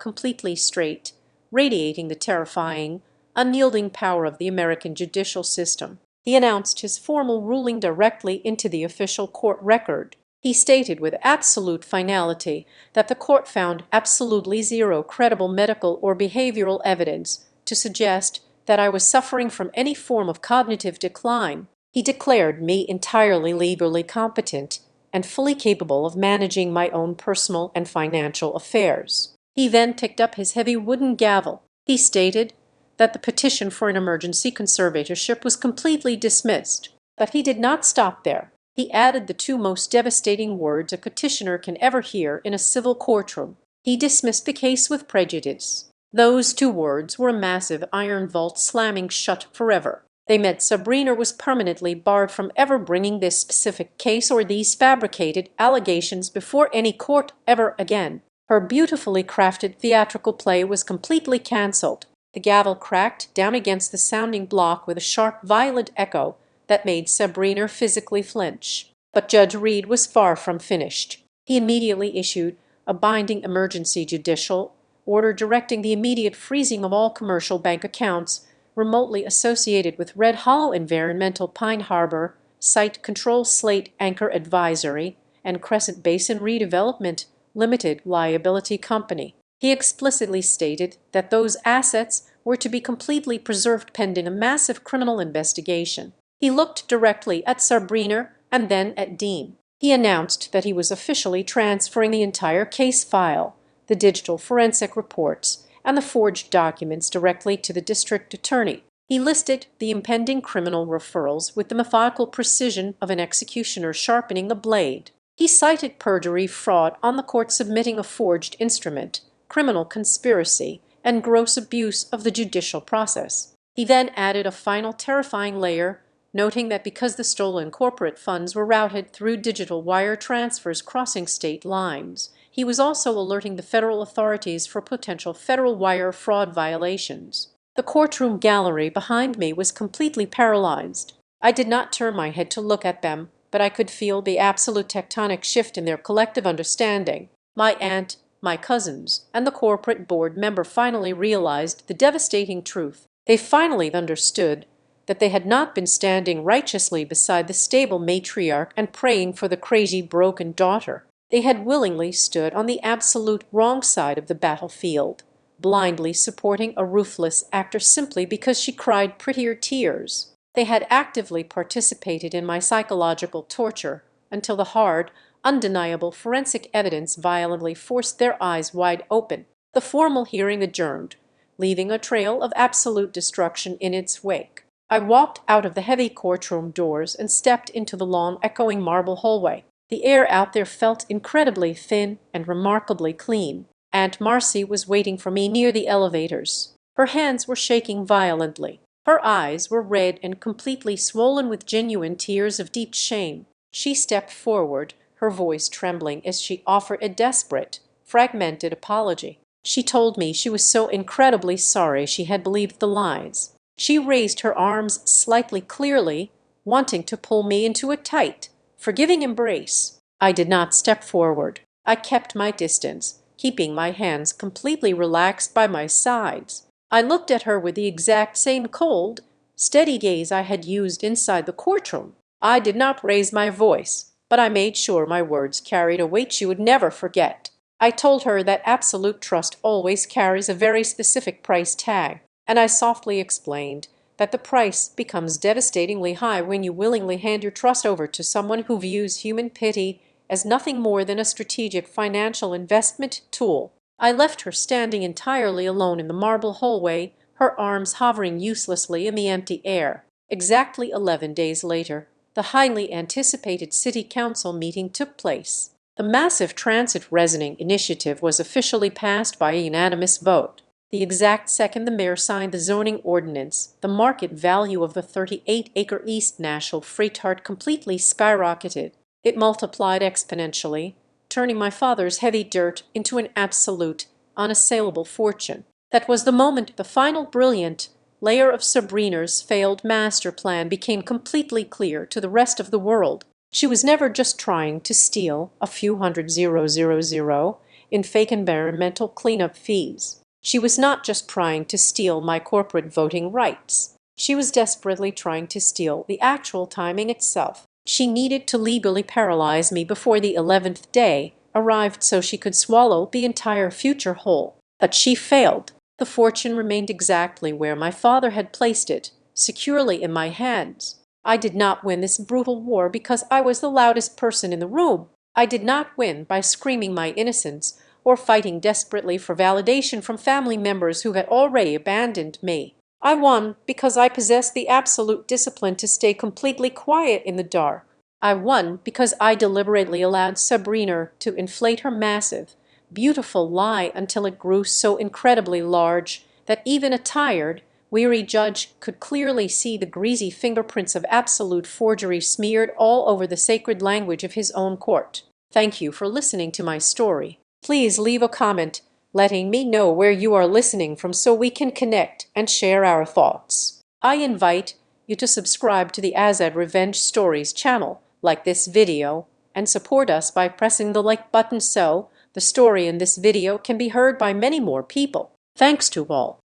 completely straight, radiating the terrifying, unyielding power of the American judicial system. He announced his formal ruling directly into the official court record. He stated with absolute finality that the court found absolutely zero credible medical or behavioral evidence to suggest that I was suffering from any form of cognitive decline. He declared me entirely legally competent and fully capable of managing my own personal and financial affairs. He then picked up his heavy wooden gavel. He stated that the petition for an emergency conservatorship was completely dismissed. But he did not stop there. He added the two most devastating words a petitioner can ever hear in a civil courtroom. He dismissed the case with prejudice. Those two words were a massive iron vault slamming shut forever. They meant Sabrina was permanently barred from ever bringing this specific case or these fabricated allegations before any court ever again. Her beautifully crafted theatrical play was completely cancelled. The gavel cracked down against the sounding block with a sharp, violent echo that made Sabrina physically flinch. But Judge Reed was far from finished. He immediately issued a binding emergency judicial order directing the immediate freezing of all commercial bank accounts remotely associated with Red Hollow Environmental Pine Harbor Site Control Slate Anchor Advisory and Crescent Basin Redevelopment Limited Liability Company. He explicitly stated that those assets were to be completely preserved pending a massive criminal investigation. He looked directly at Sabrina and then at Dean. He announced that he was officially transferring the entire case file, the digital forensic reports, and the forged documents directly to the district attorney. He listed the impending criminal referrals with the methodical precision of an executioner sharpening the blade. He cited perjury, fraud on the court submitting a forged instrument, criminal conspiracy, and gross abuse of the judicial process. He then added a final terrifying layer, noting that because the stolen corporate funds were routed through digital wire transfers crossing state lines, he was also alerting the federal authorities for potential federal wire fraud violations. The courtroom gallery behind me was completely paralyzed. I did not turn my head to look at them, but I could feel the absolute tectonic shift in their collective understanding. My aunt, my cousins, and the corporate board member finally realized the devastating truth. They finally understood that they had not been standing righteously beside the stable matriarch and praying for the crazy, broken daughter. They had willingly stood on the absolute wrong side of the battlefield, blindly supporting a ruthless actor simply because she cried prettier tears. They had actively participated in my psychological torture until the hard, undeniable forensic evidence violently forced their eyes wide open. The formal hearing adjourned, leaving a trail of absolute destruction in its wake. I walked out of the heavy courtroom doors and stepped into the long, echoing marble hallway. The air out there felt incredibly thin and remarkably clean. Aunt Marcy was waiting for me near the elevators. Her hands were shaking violently. Her eyes were red and completely swollen with genuine tears of deep shame. She stepped forward, her voice trembling as she offered a desperate, fragmented apology. She told me she was so incredibly sorry she had believed the lies. She raised her arms slightly clearly, wanting to pull me into a tight, forgiving embrace. I did not step forward. I kept my distance, keeping my hands completely relaxed by my sides. I looked at her with the exact same cold, steady gaze I had used inside the courtroom. I did not raise my voice, but I made sure my words carried a weight she would never forget. I told her that absolute trust always carries a very specific price tag, and I softly explained that the price becomes devastatingly high when you willingly hand your trust over to someone who views human pity as nothing more than a strategic financial investment tool. I left her standing entirely alone in the marble hallway, her arms hovering uselessly in the empty air. Exactly 11 days later, the highly anticipated city council meeting took place. The massive transit rezoning initiative was officially passed by a unanimous vote. The exact second the mayor signed the zoning ordinance, the market value of the 38-acre East Nashville Freetart completely skyrocketed. It multiplied exponentially, turning my father's heavy dirt into an absolute, unassailable fortune. That was the moment the final brilliant layer of Sabrina's failed master plan became completely clear to the rest of the world. She was never just trying to steal a few hundred $000 in fake environmental cleanup fees. She was not just trying to steal my corporate voting rights. She was desperately trying to steal the actual timing itself. She needed to legally paralyze me before the 11th day arrived so she could swallow the entire future whole. But she failed. The fortune remained exactly where my father had placed it, securely in my hands. I did not win this brutal war because I was the loudest person in the room. I did not win by screaming my innocence or fighting desperately for validation from family members who had already abandoned me. I won because I possessed the absolute discipline to stay completely quiet in the dark. I won because I deliberately allowed Sabrina to inflate her massive, beautiful lie until it grew so incredibly large that even a tired, weary judge could clearly see the greasy fingerprints of absolute forgery smeared all over the sacred language of his own court. Thank you for listening to my story. Please leave a comment letting me know where you are listening from so we can connect and share our thoughts. I invite you to subscribe to the Azad Revenge Stories channel, like this video, and support us by pressing the like button so the story in this video can be heard by many more people. Thanks to all.